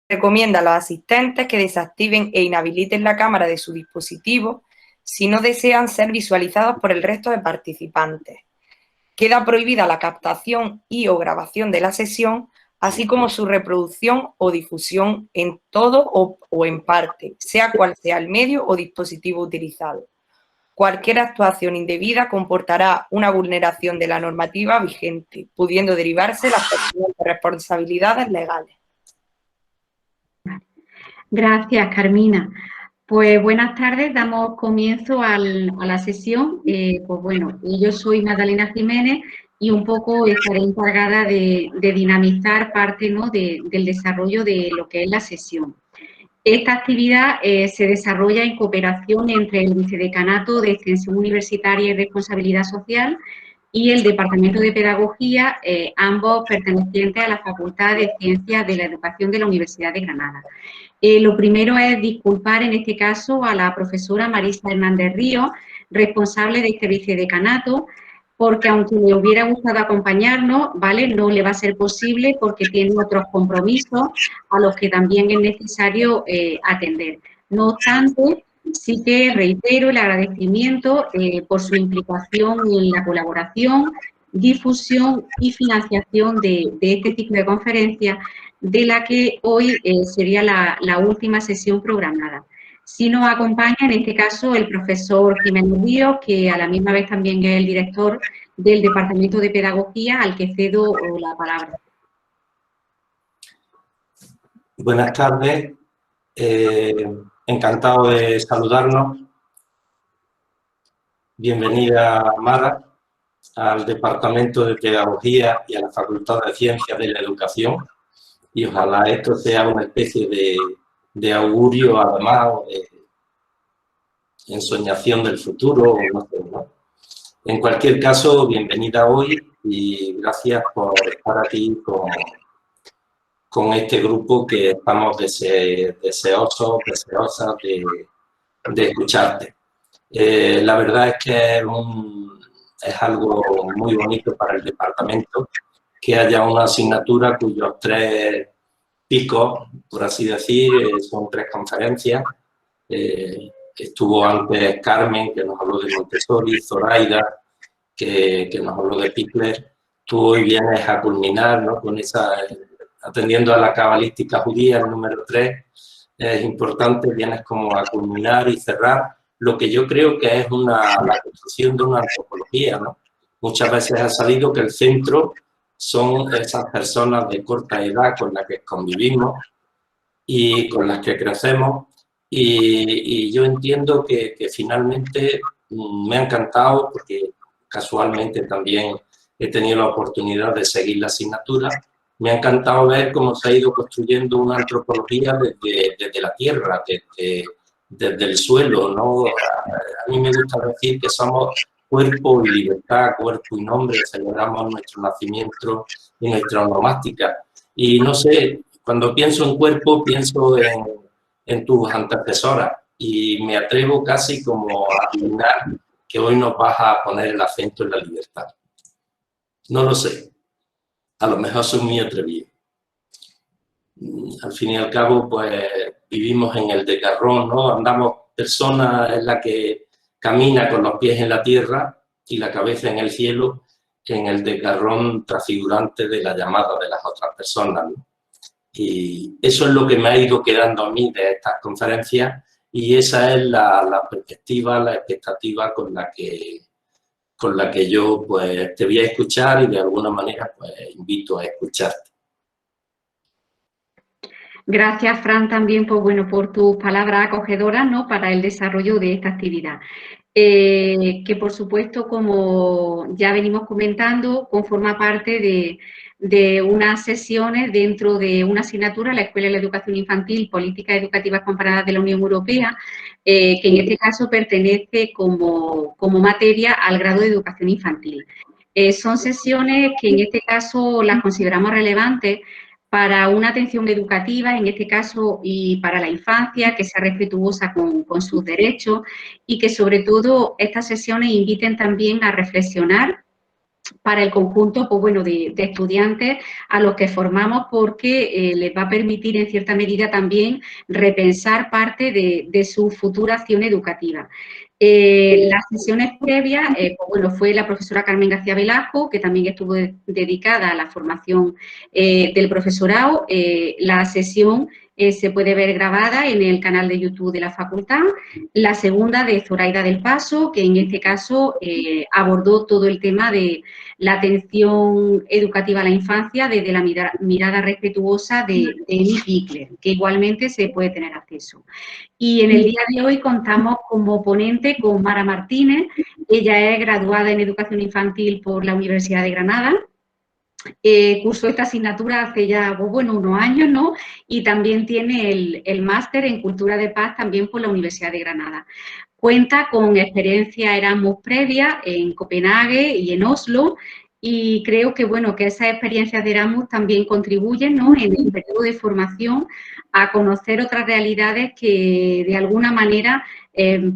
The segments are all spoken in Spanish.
recomienda a los asistentes que desactiven e inhabiliten la cámara de su dispositivo si no desean ser visualizados por el resto de participantes. Queda prohibida la captación y o grabación de la sesión, así como su reproducción o difusión en todo o en parte, sea cual sea el medio o dispositivo utilizado. Cualquier actuación indebida comportará una vulneración de la normativa vigente, pudiendo derivarse las posibles responsabilidades legales. Gracias, Carmina. Pues buenas tardes, damos comienzo a la sesión. Pues bueno, yo soy Magdalena Jiménez y un poco estaré encargada de dinamizar parte, ¿no?, del desarrollo de lo que es la sesión. Esta actividad se desarrolla en cooperación entre el Vicedecanato de Extensión Universitaria y Responsabilidad Social y el Departamento de Pedagogía, ambos pertenecientes a la Facultad de Ciencias de la Educación de la Universidad de Granada. Lo primero es disculpar en este caso a la profesora Marisa Hernández Ríos, responsable de este vicedecanato, porque aunque le hubiera gustado acompañarnos, ¿vale?, no le va a ser posible porque tiene otros compromisos a los que también es necesario atender. No obstante, sí que reitero el agradecimiento por su implicación en la colaboración, difusión y financiación de este ciclo de conferencias, de la que hoy sería la última sesión programada. Sí nos acompaña en este caso el profesor Jiménez Ríos, que a la misma vez también es el director del Departamento de Pedagogía, al que cedo la palabra. Buenas tardes, encantado de saludarnos. Bienvenida, Mara, al Departamento de Pedagogía y a la Facultad de Ciencias de la Educación. Y ojalá esto sea una especie de augurio, además, o de ensoñación del futuro, o no sé, ¿no? En cualquier caso, bienvenida hoy y gracias por estar aquí con este grupo que estamos deseosas de escucharte. La verdad es que es algo muy bonito para el departamento que haya una asignatura cuyos 3 picos, por así decir, son 3 conferencias. Estuvo antes Carmen, que nos habló de Montessori, Zoraida, que nos habló de Pickler. Tú hoy vienes a culminar, ¿no?, con esa, atendiendo a la cabalística judía, el número 3. Es importante, vienes como a culminar y cerrar lo que yo creo que es la construcción de una antropología, ¿no? Muchas veces ha salido que el centro son esas personas de corta edad con las que convivimos y con las que crecemos, y yo entiendo que finalmente me ha encantado, porque casualmente también he tenido la oportunidad de seguir la asignatura. Me ha encantado ver cómo se ha ido construyendo una antropología desde la tierra, desde el suelo, ¿no? A mí me gusta decir que somos cuerpo y libertad, cuerpo y nombre, celebramos nuestro nacimiento y nuestra onomástica. Y no sé, cuando pienso en cuerpo, pienso en tus antecesoras y me atrevo casi como a adivinar que hoy nos vas a poner el acento en la libertad. No lo sé, a lo mejor soy muy atrevido. Al fin y al cabo, pues vivimos en el desgarrón, ¿no? Andamos, persona es la que camina con los pies en la tierra y la cabeza en el cielo, en el desgarrón transfigurante de la llamada de las otras personas, ¿no? Y eso es lo que me ha ido quedando a mí de estas conferencias, y esa es la perspectiva, la expectativa con la que yo pues te voy a escuchar, y de alguna manera pues invito a escucharte. Gracias, Fran, también por tus palabras acogedoras, ¿no?, para el desarrollo de esta actividad. Que, por supuesto, como ya venimos comentando, conforma parte de unas sesiones dentro de una asignatura, la Escuela de la Educación Infantil, Políticas Educativas Comparadas de la Unión Europea, que en este caso pertenece como materia al grado de Educación Infantil. Son sesiones que en este caso las consideramos relevantes para una atención educativa, en este caso, y para la infancia, que sea respetuosa con sus derechos, y que sobre todo estas sesiones inviten también a reflexionar para el conjunto, pues bueno, de estudiantes a los que formamos, porque les va a permitir en cierta medida también repensar parte de su futura acción educativa. Las sesiones previas, pues bueno, fue la profesora Carmen García Velasco, que también estuvo dedicada a la formación del profesorado. La sesión se puede ver grabada en el canal de YouTube de la facultad. La segunda de Zoraida del Paso, que en este caso abordó todo el tema de la atención educativa a la infancia desde la mirada respetuosa de Amy Pickler, que igualmente se puede tener acceso. Y en el día de hoy contamos como ponente con Mara Martínez. Ella es graduada en Educación Infantil por la Universidad de Granada. Cursó esta asignatura hace ya, pues bueno, unos años, ¿no? Y también tiene el máster en Cultura de Paz también por la Universidad de Granada. Cuenta con experiencia Erasmus previa en Copenhague y en Oslo, y creo que, bueno, que esas experiencias de Erasmus también contribuyen, ¿no?, en el periodo de formación a conocer otras realidades que de alguna manera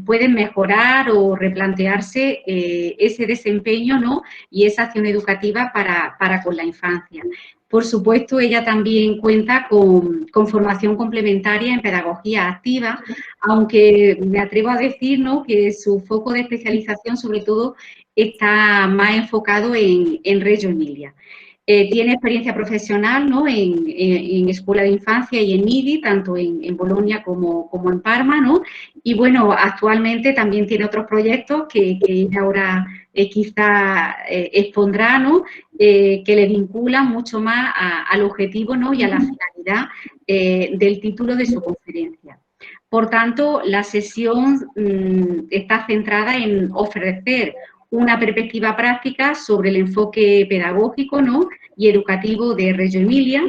pueden mejorar o replantearse ese desempeño, ¿no?, y esa acción educativa para con la infancia. Por supuesto, ella también cuenta con formación complementaria en pedagogía activa, aunque me atrevo a decir, ¿no?, que su foco de especialización sobre todo está más enfocado en Reggio Emilia. Tiene experiencia profesional, ¿no?, en Escuela de Infancia y en IDI, tanto en Bolonia como en Parma, ¿no? Y bueno, actualmente también tiene otros proyectos que ella ahora quizá expondrá, ¿no?, que le vinculan mucho más al objetivo, ¿no?, y a la finalidad del título de su conferencia. Por tanto, la sesión está centrada en ofrecer una perspectiva práctica sobre el enfoque pedagógico, ¿no?, y educativo de Reggio Emilia,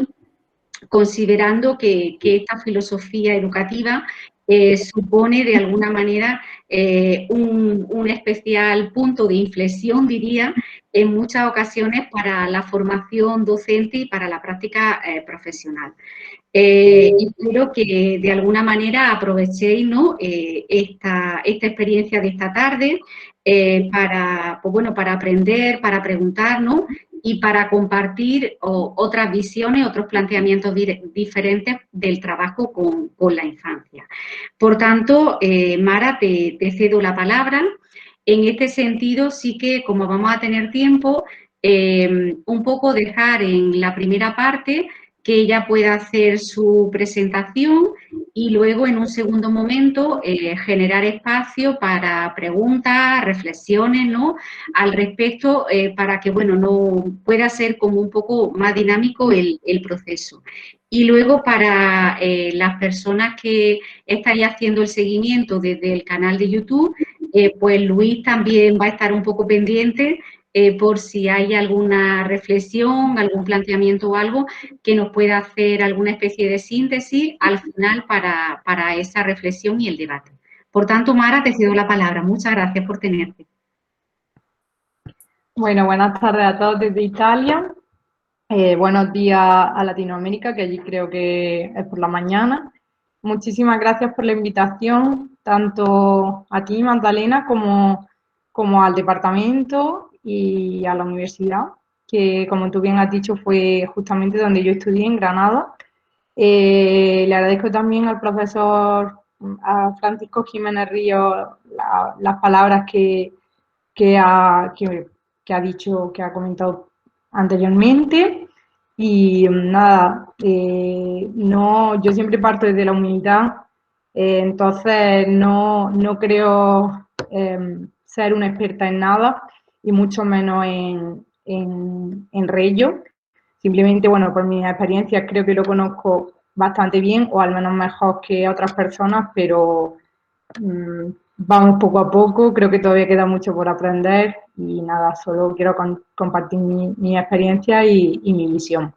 considerando que esta filosofía educativa supone de alguna manera un especial punto de inflexión, diría, en muchas ocasiones para la formación docente y para la práctica profesional. Y espero que de alguna manera aprovechéis, ¿no?, esta experiencia de esta tarde para, pues bueno, para aprender, para preguntar, ¿no?, y para compartir otras visiones, otros planteamientos diferentes del trabajo con la infancia. Por tanto, Mara, te cedo la palabra. En este sentido, sí que, como vamos a tener tiempo, un poco dejar en la primera parte que ella pueda hacer su presentación y luego, en un segundo momento, generar espacio para preguntas, reflexiones, ¿no?, al respecto, para que, bueno, no pueda ser como un poco más dinámico el proceso. Y luego, para las personas que estáis haciendo el seguimiento desde el canal de YouTube, pues Luis también va a estar un poco pendiente por si hay alguna reflexión, algún planteamiento o algo que nos pueda hacer alguna especie de síntesis al final para esa reflexión y el debate. Por tanto, Mara, te cedo la palabra. Muchas gracias por tenerte. Bueno, buenas tardes a todos desde Italia. Buenos días a Latinoamérica, que allí creo que es por la mañana. Muchísimas gracias por la invitación, tanto a ti, Magdalena, como al departamento y a la universidad, que, como tú bien has dicho, fue justamente donde yo estudié, en Granada. Le agradezco también al profesor, a Francisco Jiménez Ríos, las palabras que ha dicho, que ha comentado anteriormente. Y nada, no, yo siempre parto desde la humildad, entonces no creo ser una experta en nada, y mucho menos en Reggio. Simplemente, bueno, por mis experiencias creo que lo conozco bastante bien, o al menos mejor que otras personas, pero vamos poco a poco, creo que todavía queda mucho por aprender y nada, solo quiero compartir mi experiencia y mi visión.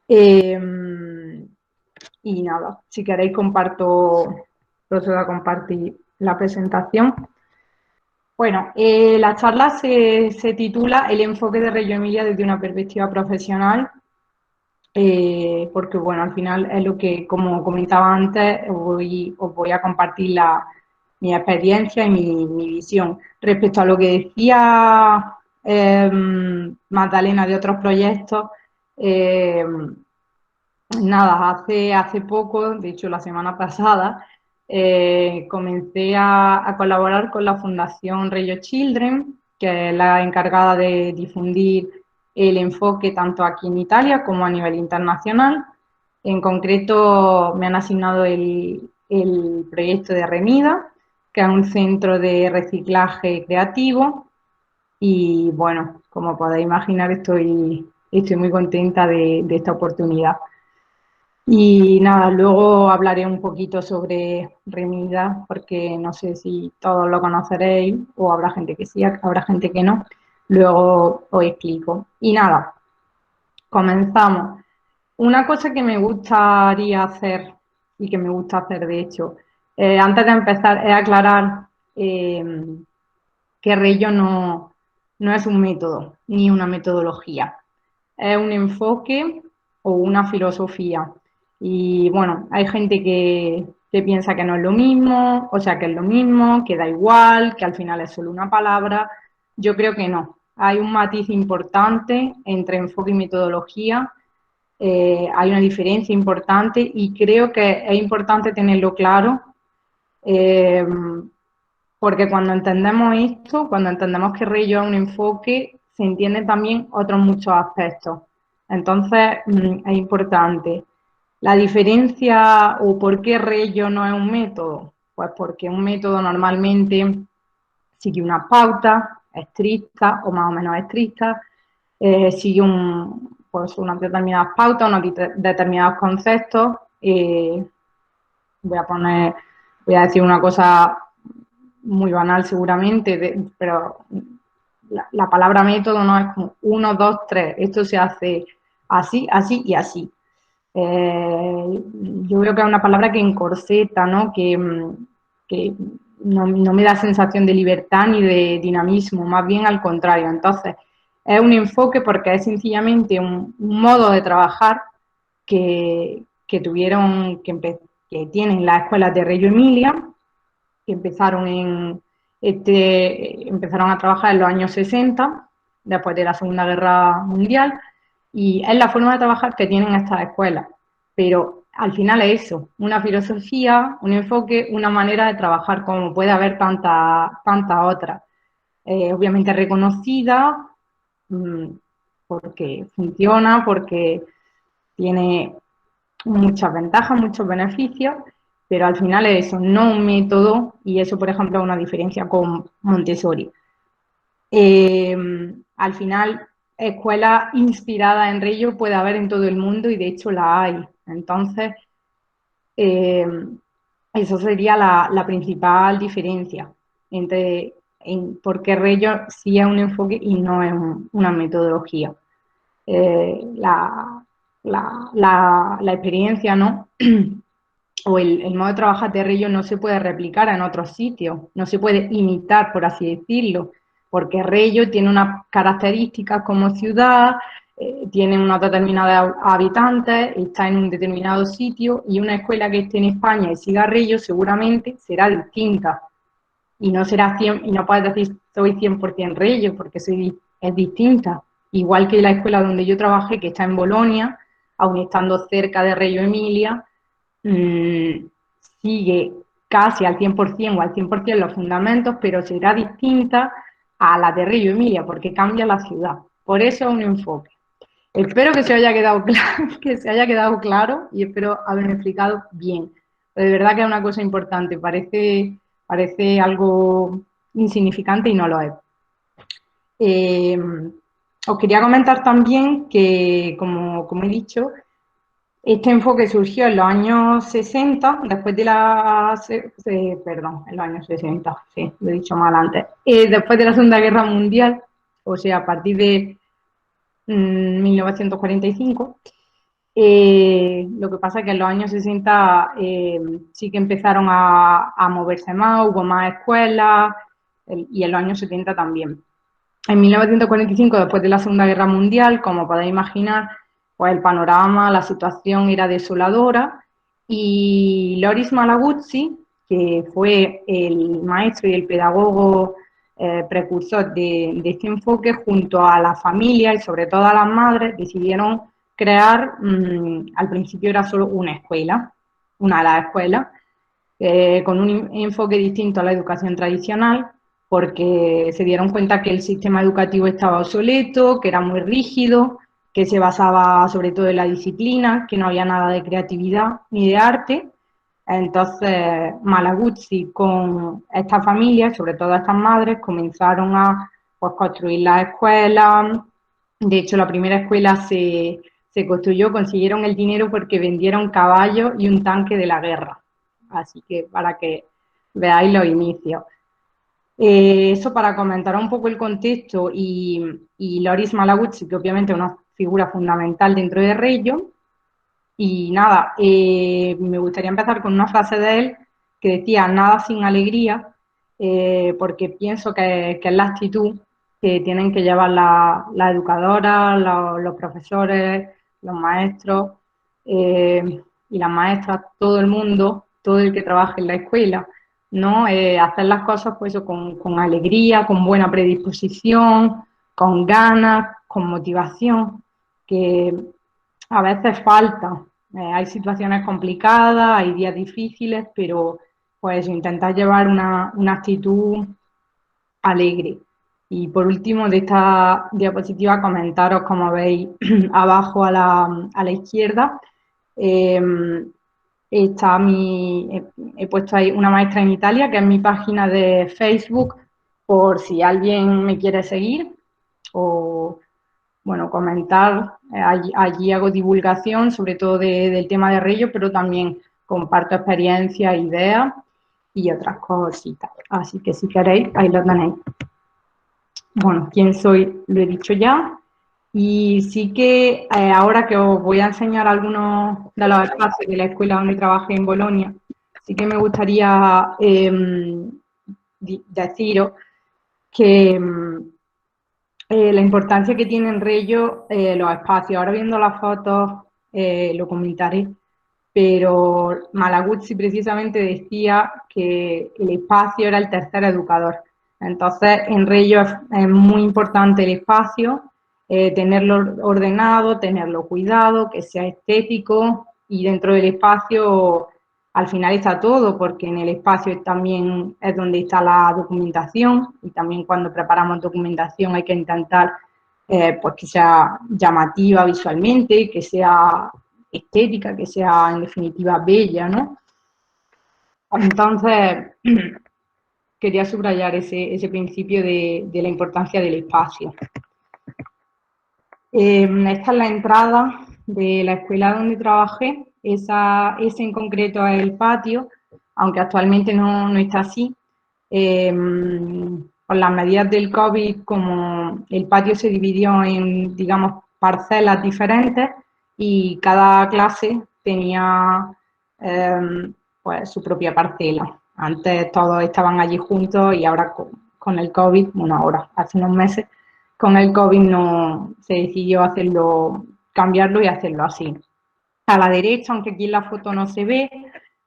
Y nada, si queréis procedo a compartir la presentación. Bueno, la charla se titula El enfoque de Reggio Emilia desde una perspectiva profesional, porque bueno, al final es lo que, como comentaba antes, os voy a compartir mi experiencia y mi visión. Respecto a lo que decía Magdalena de otros proyectos. Nada, hace poco, de hecho la semana pasada, comencé a colaborar con la Fundación Reggio Children, que es la encargada de difundir el enfoque tanto aquí en Italia como a nivel internacional. En concreto me han asignado el proyecto de Remida, que es un centro de reciclaje creativo y bueno, como podéis imaginar estoy muy contenta de esta oportunidad. Y nada, luego hablaré un poquito sobre Remida, porque no sé si todos lo conoceréis o habrá gente que sí, habrá gente que no. Luego os explico. Y nada, comenzamos. Una cosa que me gustaría hacer y que me gusta hacer de hecho, antes de empezar, es aclarar que Reggio no es un método ni una metodología, es un enfoque o una filosofía. Y bueno, hay gente que piensa que no es lo mismo, o sea, que es lo mismo, que da igual, que al final es solo una palabra. Yo creo que no. Hay un matiz importante entre enfoque y metodología. Hay una diferencia importante y creo que es importante tenerlo claro, eh, porque cuando entendemos esto, cuando entendemos que Reggio es un enfoque, se entienden también otros muchos aspectos. Entonces, es importante. La diferencia o por qué Reggio no es un método, pues porque un método normalmente sigue una pauta estricta o más o menos estricta, sigue pues unas determinadas pautas, unos determinados conceptos. Voy a decir una cosa muy banal seguramente, pero la palabra método no es como 1, 2, 3, esto se hace así, así y así. Yo creo que es una palabra que encorseta, ¿no? Que no me da sensación de libertad ni de dinamismo, más bien al contrario. Entonces, es un enfoque porque es sencillamente un modo de trabajar que tienen las escuelas de Reggio Emilia, que empezaron a trabajar en los años 60, después de la Segunda Guerra Mundial, y es la forma de trabajar que tienen estas escuelas. Pero al final es eso, una filosofía, un enfoque, una manera de trabajar, como puede haber tantas otras. Obviamente reconocida, porque funciona, porque tiene muchas ventajas, muchos beneficios, pero al final es eso, no un método, y eso, por ejemplo, es una diferencia con Montessori. Al final, escuelas inspiradas en Reggio puede haber en todo el mundo y de hecho la hay. Entonces, eso sería la principal diferencia entre por qué Reggio sí es un enfoque y no es una metodología. La experiencia, ¿no? O el modo de trabajar de Reggio no se puede replicar en otros sitios, no se puede imitar, por así decirlo, porque Reggio tiene unas características como ciudad, tiene unos determinados habitantes, está en un determinado sitio y una escuela que esté en España y siga Reggio seguramente será distinta y no será 100, y no puedes decir soy 100% Reggio porque es distinta. Igual que la escuela donde yo trabajé, que está en Bolonia, aun estando cerca de Reggio Emilia, sigue casi al 100% o al 100% los fundamentos, pero será distinta a la de Reggio Emilia porque cambia la ciudad. Por eso es un enfoque. Espero que se haya quedado claro, y espero haberme explicado bien. Pero de verdad que es una cosa importante, parece algo insignificante y no lo es. Os quería comentar también que, como he dicho, este enfoque surgió en los años 60, después de en los años 60, sí, lo he dicho mal antes, después de la Segunda Guerra Mundial, o sea, a partir de 1945. Lo que pasa es que en los años 60 sí que empezaron a moverse más, hubo más escuelas, y en los años 70 también. En 1945, después de la Segunda Guerra Mundial, como podéis imaginar, pues el panorama, la situación era desoladora y Loris Malaguzzi, que fue el maestro y el pedagogo precursor de este enfoque, junto a las familias y sobre todo a las madres, decidieron crear, al principio era solo una escuela, una de las escuelas, con un enfoque distinto a la educación tradicional, porque se dieron cuenta que el sistema educativo estaba obsoleto, que era muy rígido, que se basaba sobre todo en la disciplina, que no había nada de creatividad ni de arte. Entonces, Malaguzzi con esta familia, sobre todo estas madres, comenzaron a pues, construir las escuelas. De hecho, la primera escuela se construyó, consiguieron el dinero porque vendieron caballos y un tanque de la guerra. Así que para que veáis los inicios. Eso para comentar un poco el contexto y Loris Malaguzzi, que obviamente es una figura fundamental dentro de Reggio. Y nada, me gustaría empezar con una frase de él que decía, nada sin alegría, porque pienso que es la actitud que tienen que llevar las educadoras, los profesores, los maestros y las maestras, todo el mundo, todo el que trabaja en la escuela, ¿no? Hacer las cosas pues, con alegría, con buena predisposición, con ganas, con motivación, que a veces falta. Hay situaciones complicadas, hay días difíciles, pero pues intentar llevar una actitud alegre. Y por último, de esta diapositiva, comentaros, como veis abajo a la izquierda, está he puesto ahí una maestra en Italia, que es mi página de Facebook, por si alguien me quiere seguir o, bueno, comentar. Allí hago divulgación, sobre todo del tema de Reggio, pero también comparto experiencias, ideas y otras cositas. Así que si queréis, ahí lo tenéis. Bueno, quién soy lo he dicho ya. Y sí que ahora que os voy a enseñar algunos de los espacios de la escuela donde trabajé en Bolonia, sí que me gustaría deciros que la importancia que tiene en Reggio los espacios. Ahora viendo las fotos lo comentaré, pero Malaguzzi precisamente decía que el espacio era el tercer educador. Entonces, en Reggio es muy importante el espacio, tenerlo ordenado, tenerlo cuidado, que sea estético, y dentro del espacio al final está todo, porque en el espacio también es donde está la documentación, y también cuando preparamos documentación hay que intentar pues que sea llamativa visualmente, que sea estética, que sea en definitiva bella, ¿no? Entonces, quería subrayar ese principio de la importancia del espacio. Esta es la entrada de la escuela donde trabajé. Ese en concreto es el patio, aunque actualmente no está así. Por las medidas del COVID, como el patio se dividió en, digamos, parcelas diferentes y cada clase tenía pues, su propia parcela. Antes todos estaban allí juntos y ahora con el COVID, bueno, ahora, hace unos meses, con el COVID no se decidió cambiarlo y hacerlo así. A la derecha, aunque aquí en la foto no se ve,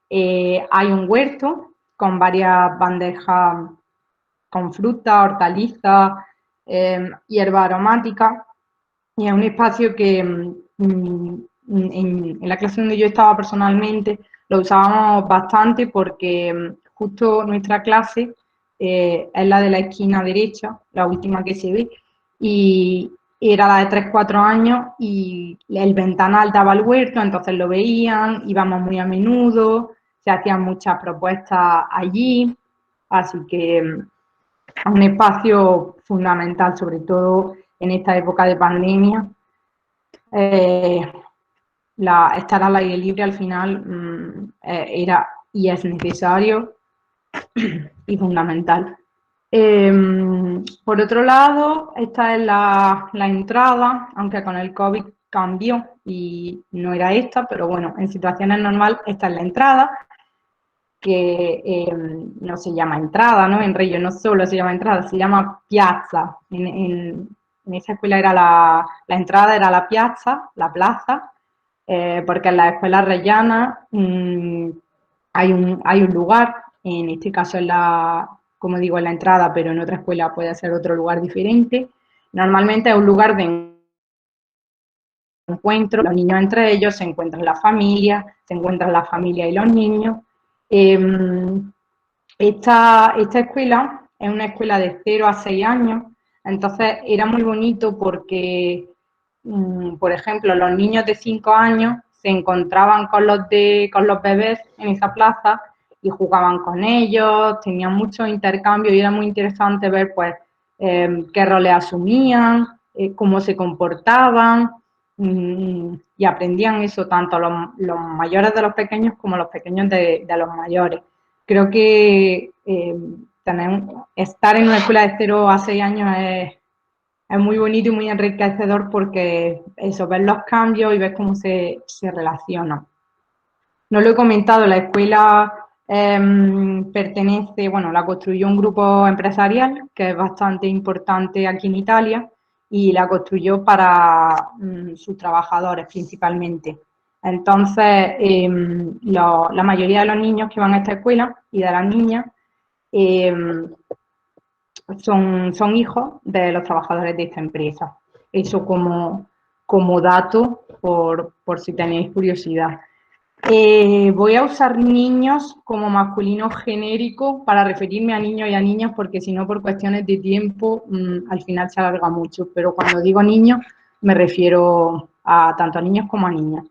hay un huerto con varias bandejas con fruta, hortalizas, hierba aromática, y es un espacio que en la clase donde yo estaba personalmente lo usábamos bastante porque justo nuestra clase es la de la esquina derecha, la última que se ve, y era la de 3-4 años y el ventanal daba al huerto, entonces lo veían, íbamos muy a menudo, se hacían muchas propuestas allí, así que es un espacio fundamental, sobre todo en esta época de pandemia. Estar al aire libre al final era y es necesario y fundamental. Por otro lado, esta es la entrada, aunque con el COVID cambió y no era esta, pero bueno, en situaciones normales esta es la entrada, que no se llama entrada, ¿no? En Reggio no solo se llama entrada, se llama piazza. En esa escuela era la entrada era la piazza, la plaza, porque en las escuelas regianas hay un lugar, en este caso es la como digo, en la entrada, pero en otra escuela puede ser otro lugar diferente. Normalmente es un lugar de encuentro, los niños entre ellos, se encuentran la familia y los niños. Esta escuela es una escuela de 0 a 6 años, entonces era muy bonito porque, por ejemplo, los niños de 5 años se encontraban con los bebés en esa plaza y jugaban con ellos, tenían mucho intercambio y era muy interesante ver pues qué roles asumían, cómo se comportaban, y aprendían eso tanto los mayores de los pequeños como los pequeños de los mayores. Creo que estar en una escuela de 0 a 6 años es muy bonito y muy enriquecedor porque eso, ver los cambios y ver cómo se relacionan. No lo he comentado, la escuela pertenece, bueno, la construyó un grupo empresarial que es bastante importante aquí en Italia y la construyó para sus trabajadores principalmente. Entonces, la mayoría de los niños que van a esta escuela y de las niñas son hijos de los trabajadores de esta empresa. Eso como dato por si tenéis curiosidad. Voy a usar niños como masculino genérico para referirme a niños y a niñas porque si no por cuestiones de tiempo al final se alarga mucho, pero cuando digo niños me refiero a tanto a niños como a niñas.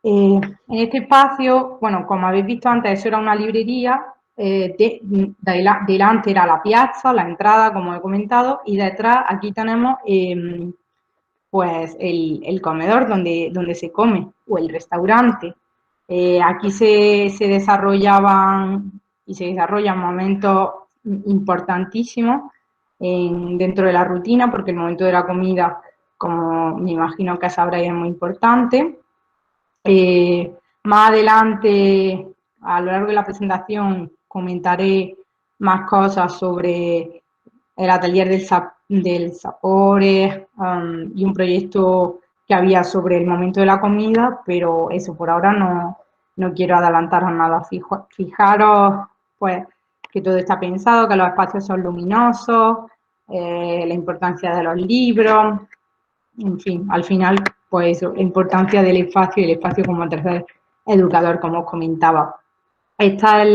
En este espacio, bueno, como habéis visto antes, eso era una librería, delante era la piazza, la entrada, como he comentado, y detrás aquí tenemos pues el comedor donde se come, o el restaurante. Aquí se desarrollaban y se desarrollan momentos importantísimos dentro de la rutina, porque el momento de la comida, como me imagino que sabréis, es muy importante. Más adelante, a lo largo de la presentación, comentaré más cosas sobre el atelier del Sapore y un proyecto que había sobre el momento de la comida, pero eso por ahora no quiero adelantaros nada. Fijaros pues que todo está pensado, que los espacios son luminosos, la importancia de los libros, en fin, al final, pues eso, la importancia del espacio y el espacio como tercer educador, como os comentaba. Esta es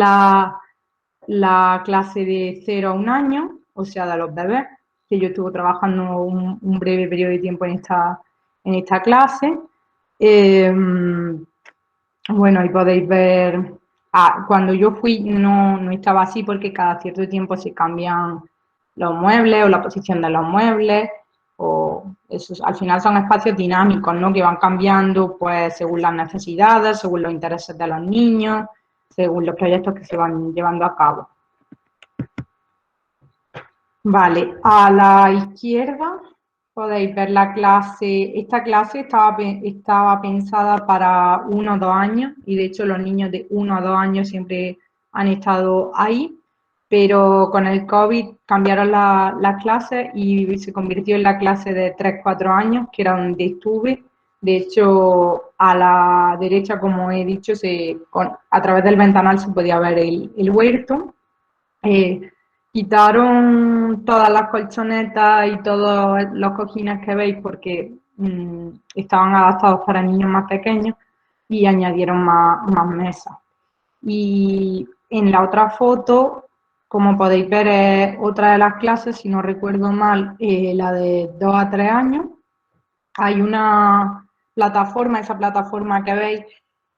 la clase de 0 a 1 año, o sea, de los bebés, que yo estuve trabajando un breve periodo de tiempo en esta clase. Bueno, ahí podéis ver, cuando yo fui no estaba así porque cada cierto tiempo se cambian los muebles o la posición de los muebles, o esos, al final son espacios dinámicos, ¿no? Que van cambiando pues según las necesidades, según los intereses de los niños, según los proyectos que se van llevando a cabo. Vale, a la izquierda podéis ver la clase. Esta clase estaba pensada para 1 o 2 años y de hecho los niños de 1 a 2 años siempre han estado ahí, pero con el COVID cambiaron las clases y se convirtió en la clase de 3-4 años, que era donde estuve. De hecho, a la derecha, como he dicho, a través del ventanal se podía ver el huerto. Quitaron todas las colchonetas y todos los cojines que veis porque estaban adaptados para niños más pequeños y añadieron más mesas. Y en la otra foto, como podéis ver, es otra de las clases, si no recuerdo mal, la de 2 a 3 años. Hay una plataforma, esa plataforma que veis,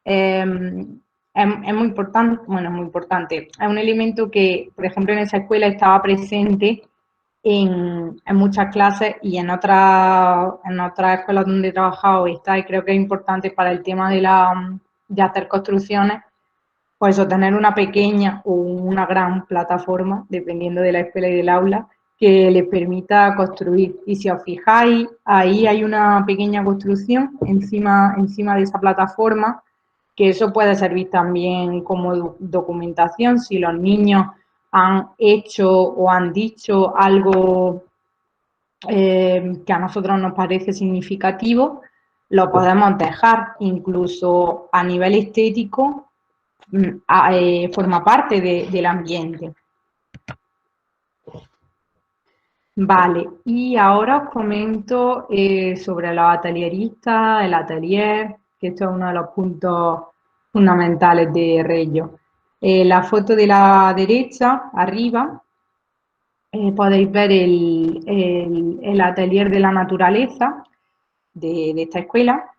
es muy importante, bueno, es muy importante. Es un elemento que, por ejemplo, en esa escuela estaba presente en muchas clases y en otras escuelas donde he trabajado está, y creo que es importante para el tema de hacer construcciones, pues eso, tener una pequeña o una gran plataforma, dependiendo de la escuela y del aula, que les permita construir. Y si os fijáis, ahí hay una pequeña construcción encima de esa plataforma, que eso puede servir también como documentación si los niños han hecho o han dicho algo que a nosotros nos parece significativo, lo podemos dejar. Incluso a nivel estético forma parte del ambiente. Vale, y ahora os comento sobre los atelieristas, el atelier, que esto es uno de los puntos fundamentales de Reggio. La foto de la derecha, arriba, podéis ver el atelier de la naturaleza de esta escuela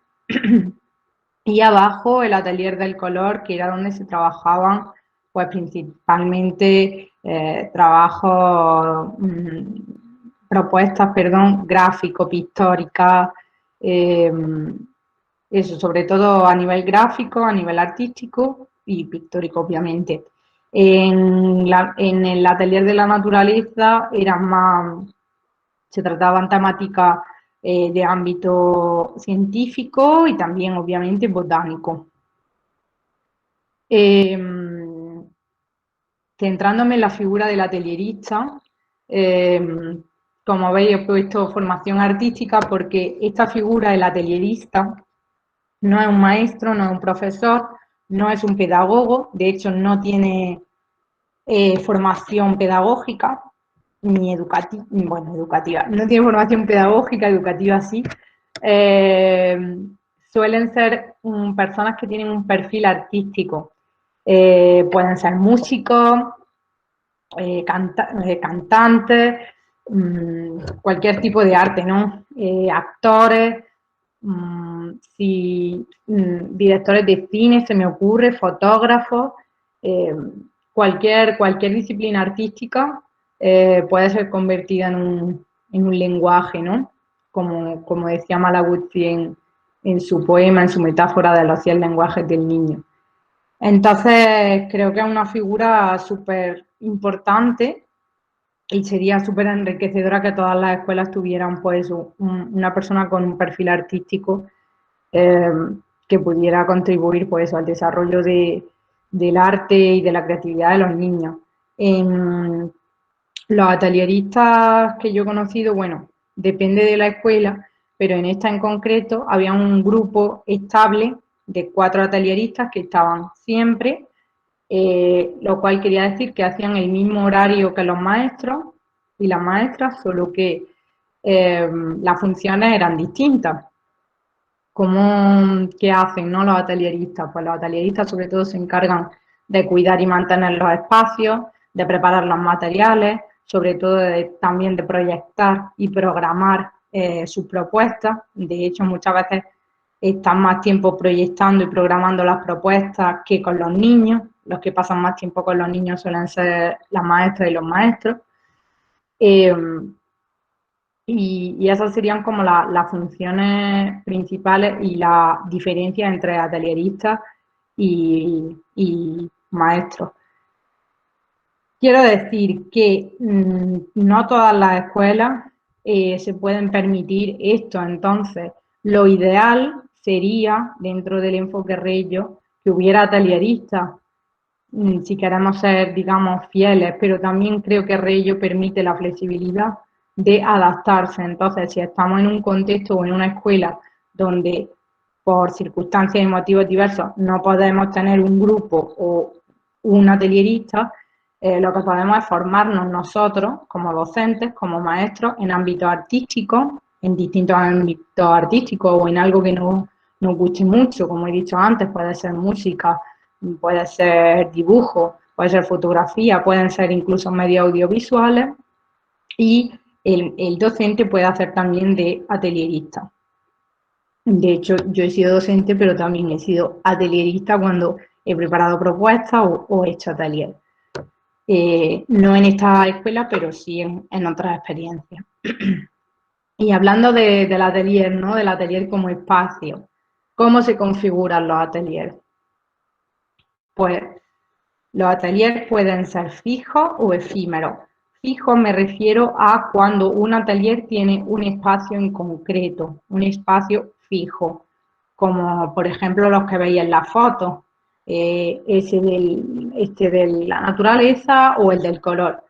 y abajo el atelier del color, que era donde se trabajaban pues principalmente trabajos, propuestas, perdón, gráfico, pictóricas, eso, sobre todo a nivel gráfico, a nivel artístico y pictórico, obviamente. En el atelier de la naturaleza eran más, se trataban temáticas de ámbito científico y también, obviamente, botánico. Centrándome en la figura del atelierista, como veis, he puesto formación artística porque esta figura, el atelierista, no es un maestro, no es un profesor, no es un pedagogo, de hecho no tiene formación pedagógica, ni educativa, bueno, educativa, no tiene formación pedagógica, educativa sí. Suelen ser personas que tienen un perfil artístico. Pueden ser músicos, cantantes, cualquier tipo de arte, ¿no? Actores, directores de cine, se me ocurre, fotógrafos, cualquier disciplina artística puede ser convertida en un lenguaje, ¿no? Como decía Malaguzzi en su poema, en su metáfora de los 100 lenguajes del niño. Entonces, creo que es una figura súper importante y sería súper enriquecedora que todas las escuelas tuvieran pues una persona con un perfil artístico que pudiera contribuir pues al desarrollo del arte y de la creatividad de los niños. Los atelieristas que yo he conocido, bueno, depende de la escuela, pero en esta en concreto había un grupo estable de 4 atelieristas que estaban siempre, lo cual quería decir que hacían el mismo horario que los maestros y las maestras, solo que las funciones eran distintas. ¿Qué hacen, no, los atelieristas? Pues los atelieristas sobre todo se encargan de cuidar y mantener los espacios, de preparar los materiales, sobre todo también de proyectar y programar sus propuestas. De hecho, muchas veces están más tiempo proyectando y programando las propuestas que con los niños. Los que pasan más tiempo con los niños suelen ser las maestras y los maestros. Y esas serían como las funciones principales y la diferencia entre atelieristas y maestros. Quiero decir que no todas las escuelas se pueden permitir esto, entonces lo ideal sería, dentro del enfoque Reggio, que hubiera atelieristas, si queremos ser, digamos, fieles, pero también creo que Reggio permite la flexibilidad de adaptarse. Entonces, si estamos en un contexto o en una escuela donde por circunstancias y motivos diversos no podemos tener un grupo o un atelierista, lo que podemos es formarnos nosotros como docentes, como maestros, en ámbitos artísticos, en distintos ámbitos artísticos o en algo que nos guste mucho, como he dicho antes, puede ser música, puede ser dibujo, puede ser fotografía, pueden ser incluso medios audiovisuales, y el docente puede hacer también de atelierista. De hecho, yo he sido docente, pero también he sido atelierista cuando he preparado propuestas o he hecho atelier. No en esta escuela, pero sí en otras experiencias. Y hablando del atelier, ¿no? Del atelier como espacio, ¿cómo se configuran los ateliers? Pues los ateliers pueden ser fijos o efímeros. Fijo me refiero a cuando un atelier tiene un espacio en concreto, un espacio fijo, como por ejemplo los que veis en la foto, este de la naturaleza o el del color.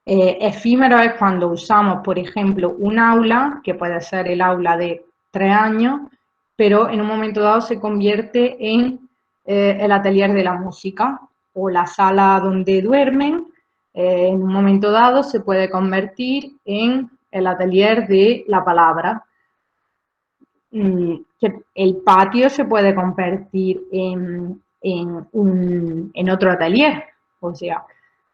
Efímero es cuando usamos, por ejemplo, un aula, que puede ser el aula de 3 años, pero en un momento dado se convierte en el atelier de la música o la sala donde duermen. En un momento dado se puede convertir en el atelier de la palabra. Que el patio se puede convertir en otro atelier, o sea,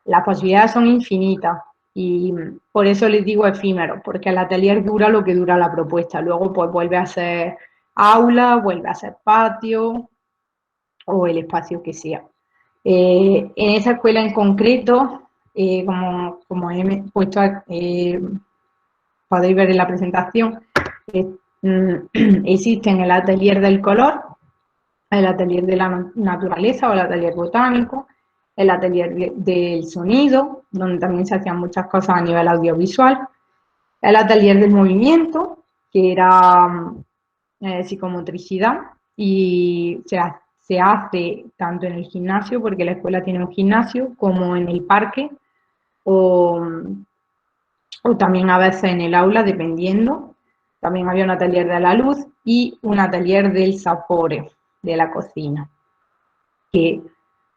las posibilidades son infinitas y por eso les digo efímero, porque el atelier dura lo que dura la propuesta, luego pues vuelve a ser aula, vuelve a ser patio o el espacio que sea. En esa escuela en concreto, como he puesto, podéis ver en la presentación, existen el atelier del color, el atelier de la naturaleza o el atelier botánico, el atelier del sonido, donde también se hacían muchas cosas a nivel audiovisual, el atelier del movimiento, que era psicomotricidad, y se hace tanto en el gimnasio, porque la escuela tiene un gimnasio, como en el parque, o también a veces en el aula, dependiendo. También había un atelier de la luz y un atelier del sapore, de la cocina, que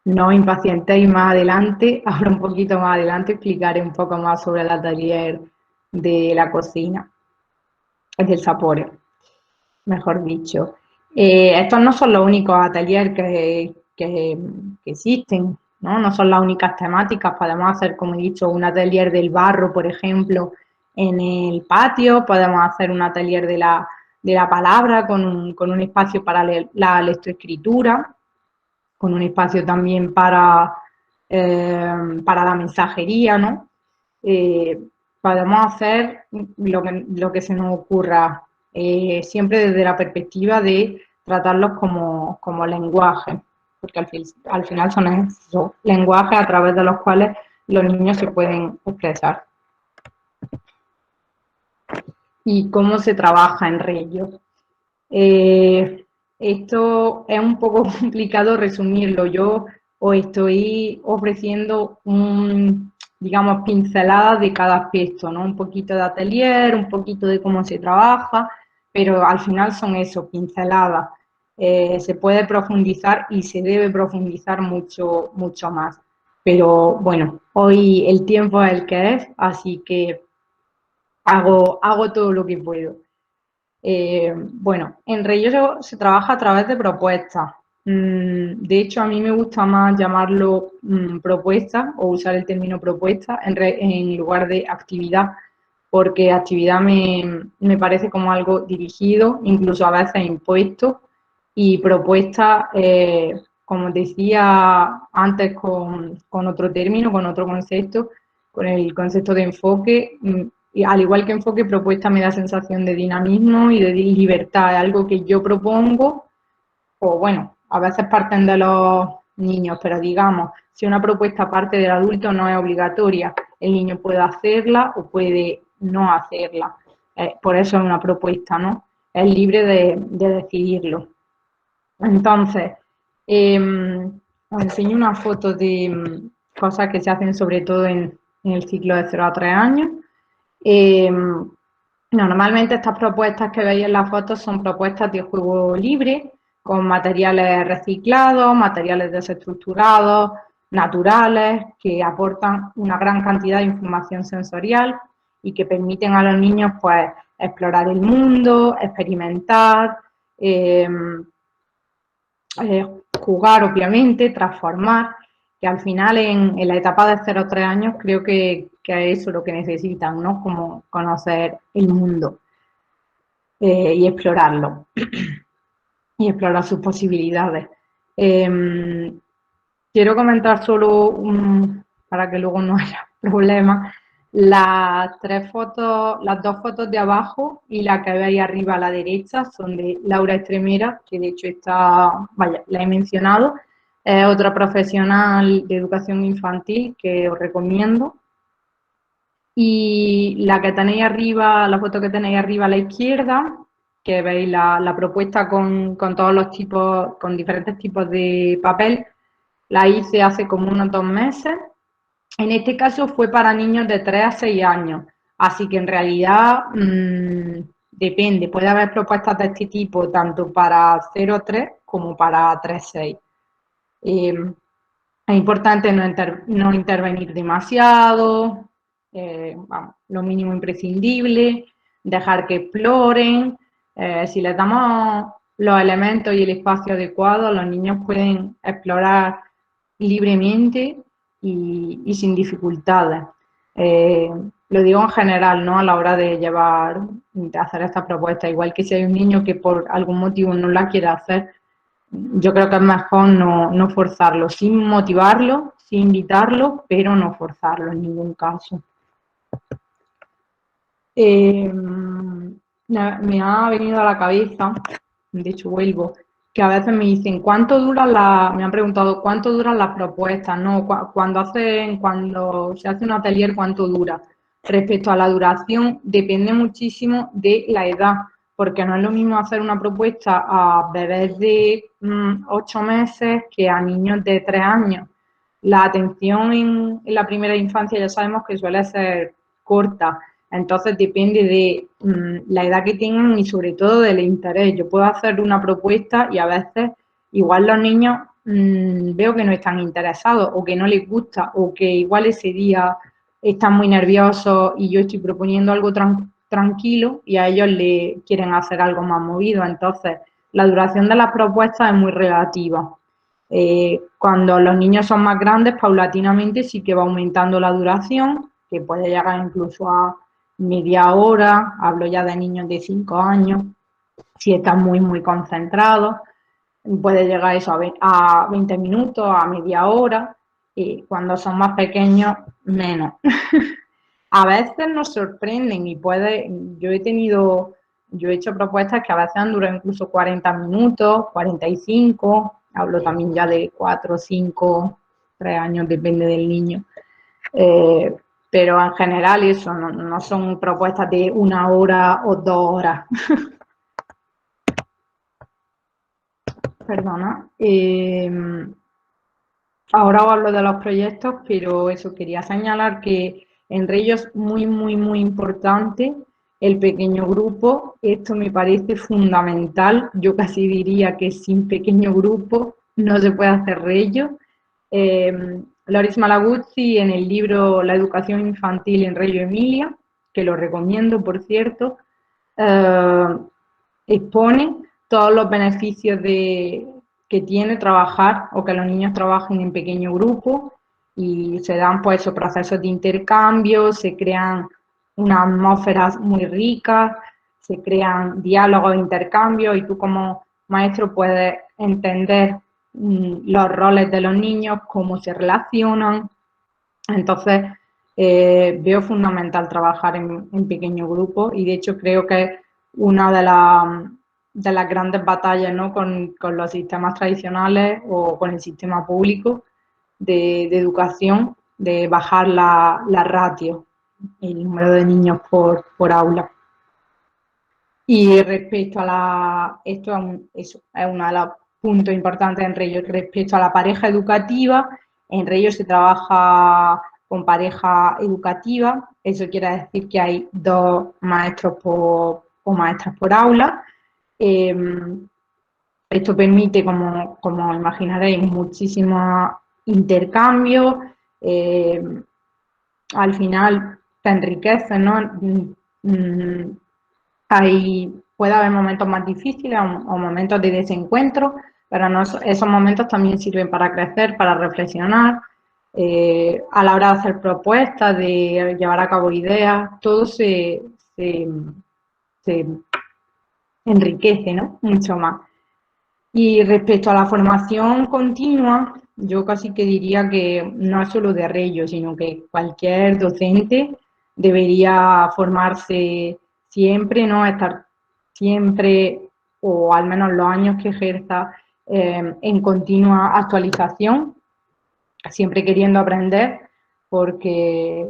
no os impacientéis más adelante, ahora un poquito más adelante explicaré un poco más sobre el atelier de la cocina, del sapore, mejor dicho. Estos no son los únicos ateliers que existen, ¿no? No son las únicas temáticas, podemos hacer, como he dicho, un atelier del barro, por ejemplo, en el patio, podemos hacer un atelier de la palabra con un espacio para la lectoescritura, con un espacio también para la mensajería, ¿no? Podemos hacer lo que se nos ocurra, siempre desde la perspectiva de tratarlos como lenguaje, porque al final son esos lenguajes a través de los cuales los niños se pueden expresar. ¿Y cómo se trabaja en Reggio? Esto es un poco complicado resumirlo. Yo os estoy ofreciendo digamos, pinceladas de cada aspecto, ¿no? Un poquito de atelier, un poquito de cómo se trabaja, pero al final son eso, pinceladas. Se puede profundizar y se debe profundizar mucho, mucho más. Pero bueno, hoy el tiempo es el que es, así que hago todo lo que puedo. Bueno, en Reggio se trabaja a través de propuestas. De hecho, a mí me gusta más llamarlo propuesta o usar el término propuesta en lugar de actividad, porque actividad me parece como algo dirigido, incluso a veces impuesto, y propuesta, como decía antes con otro término, con otro concepto, con el concepto de enfoque, y al igual que enfoque, propuesta me da sensación de dinamismo y de libertad, algo que yo propongo, o bueno, a veces parten de los niños, pero digamos, si una propuesta parte del adulto no es obligatoria, el niño puede hacerla o puede no hacerla, por eso es una propuesta, ¿no? Es libre de decidirlo. Entonces, os enseño una foto de cosas que se hacen sobre todo en el ciclo de 0 a 3 años. Normalmente estas propuestas que veis en la foto son propuestas de juego libre, con materiales reciclados, materiales desestructurados, naturales, que aportan una gran cantidad de información sensorial y que permiten a los niños pues explorar el mundo, experimentar, jugar obviamente, transformar, que al final en la etapa de 0 a 3 años creo que es eso lo que necesitan, ¿no? Como conocer el mundo y explorarlo y explorar sus posibilidades. Quiero comentar solo, para que luego no haya problemas, las dos fotos de abajo y la que veis arriba a la derecha son de Laura Estremera, que de hecho la he mencionado, es otra profesional de educación infantil que os recomiendo. Y la que tenéis arriba, la foto que tenéis arriba a la izquierda, que veis la propuesta con todos los tipos, con diferentes tipos de papel, la hice hace como unos 2 meses. En este caso fue para niños de 3 a 6 años, así que en realidad depende, puede haber propuestas de este tipo tanto para 0 a 3 como para 3 a 6. Es importante no intervenir demasiado, vamos, lo mínimo imprescindible, dejar que exploren. Si les damos los elementos y el espacio adecuado, los niños pueden explorar libremente y sin dificultades. Lo digo en general, ¿no? A la hora de hacer esta propuesta, igual que si hay un niño que por algún motivo no la quiere hacer, yo creo que es mejor no forzarlo, sin motivarlo, sin invitarlo, pero no forzarlo en ningún caso. Me ha venido a la cabeza, de hecho vuelvo, que a veces me dicen, me han preguntado cuánto duran las propuestas, ¿no? Cuando se hace un atelier, ¿cuánto dura? Respecto a la duración, depende muchísimo de la edad, porque no es lo mismo hacer una propuesta a bebés de 8 meses que a niños de 3 años. La atención en la primera infancia ya sabemos que suele ser corta, entonces depende de la edad que tengan y sobre todo del interés. Yo puedo hacer una propuesta y a veces igual los niños veo que no están interesados o que no les gusta o que igual ese día están muy nerviosos y yo estoy proponiendo algo tranquilo y a ellos le quieren hacer algo más movido. Entonces, la duración de las propuestas es muy relativa. Cuando los niños son más grandes, paulatinamente sí que va aumentando la duración, que puede llegar incluso a media hora, hablo ya de niños de 5 años, si están muy concentrados, puede llegar eso a 20 minutos, a media hora, y cuando son más pequeños, menos. A veces nos sorprenden y yo he hecho propuestas que a veces han durado incluso 40 minutos, 45, hablo también ya de 4, 5, 3 años, depende del niño. Pero en general eso, no son propuestas de 1 hora o 2 horas. Perdona. Ahora os hablo de los proyectos, pero eso, quería señalar que entre ellos muy importante el pequeño grupo. Esto me parece fundamental. Yo casi diría que sin pequeño grupo no se puede hacer Reggio. Loris Malaguzzi, en el libro La educación infantil en Reggio Emilia, que lo recomiendo, por cierto, expone todos los beneficios que tiene trabajar o que los niños trabajen en pequeño grupo y se dan pues esos procesos de intercambio, se crean unas atmósferas muy ricas, se crean diálogos de intercambio y tú como maestro puedes entender los roles de los niños, cómo se relacionan. Entonces, veo fundamental trabajar en pequeño grupo y de hecho creo que es una de las grandes batallas, ¿no? con los sistemas tradicionales o con el sistema público de educación, de bajar la ratio, el número de niños por aula. Y respecto a esto es uno de los puntos importantes en Reggio, respecto a la pareja educativa, en Reggio se trabaja con pareja educativa, eso quiere decir que hay 2 maestros o maestras por aula. Esto permite, como imaginaréis, muchísimos intercambios, al final te enriquece, ¿no? Puede haber momentos más difíciles o momentos de desencuentro, pero esos momentos también sirven para crecer, para reflexionar, a la hora de hacer propuestas, de llevar a cabo ideas, todo se enriquece, ¿no? Mucho más. Y respecto a la formación continua, yo casi que diría que no es solo de Reggio, sino que cualquier docente debería formarse siempre, ¿no? Estar siempre, o al menos los años que ejerza, en continua actualización, siempre queriendo aprender, porque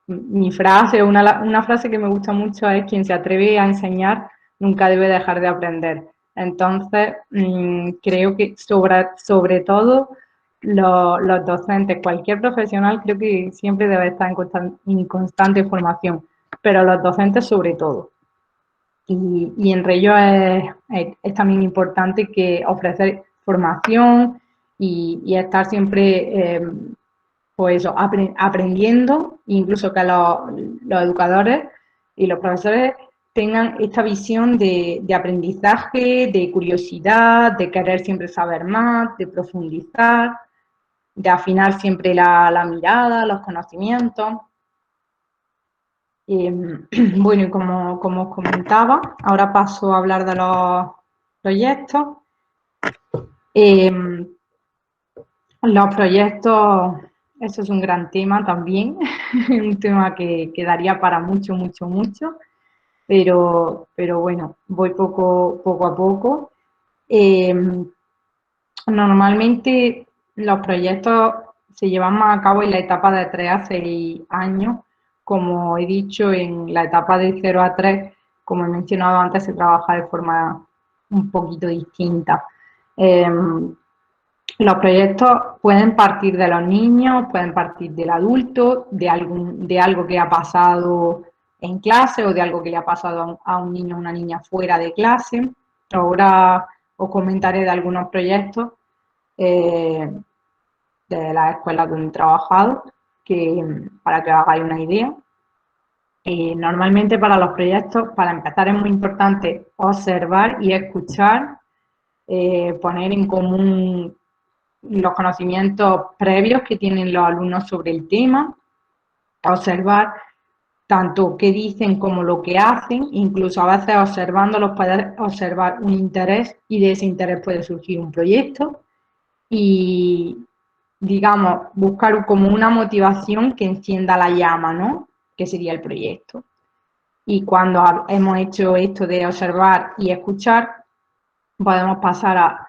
mi frase, una frase que me gusta mucho es: quien se atreve a enseñar nunca debe dejar de aprender. Entonces, creo que sobre todo los docentes, cualquier profesional, creo que siempre debe estar en constante formación, pero los docentes sobre todo. Y en Reggio es también importante que ofrecer formación y estar siempre pues eso, aprendiendo, incluso que los educadores y los profesores tengan esta visión de aprendizaje, de curiosidad, de querer siempre saber más, de profundizar, de afinar siempre la mirada, los conocimientos. Bueno, y como os comentaba, ahora paso a hablar de los proyectos. Los proyectos, eso es un gran tema también, un tema que daría para mucho, mucho, mucho, pero bueno, voy poco a poco. Normalmente los proyectos se llevan más a cabo en la etapa de 3 a 6 años. Como he dicho, en la etapa de 0 a 3, como he mencionado antes, se trabaja de forma un poquito distinta. Los proyectos pueden partir de los niños, pueden partir del adulto, de algo que ha pasado en clase o de algo que le ha pasado a un niño o una niña fuera de clase. Ahora os comentaré de algunos proyectos de las escuelas donde he trabajado, para que os hagáis una idea. Normalmente para los proyectos, para empezar, es muy importante observar y escuchar, poner en común los conocimientos previos que tienen los alumnos sobre el tema, observar tanto qué dicen como lo que hacen, incluso a veces observándolos puedes observar un interés y de ese interés puede surgir un proyecto y, digamos, buscar como una motivación que encienda la llama, ¿no? Que sería el proyecto. Y cuando hemos hecho esto de observar y escuchar, podemos pasar a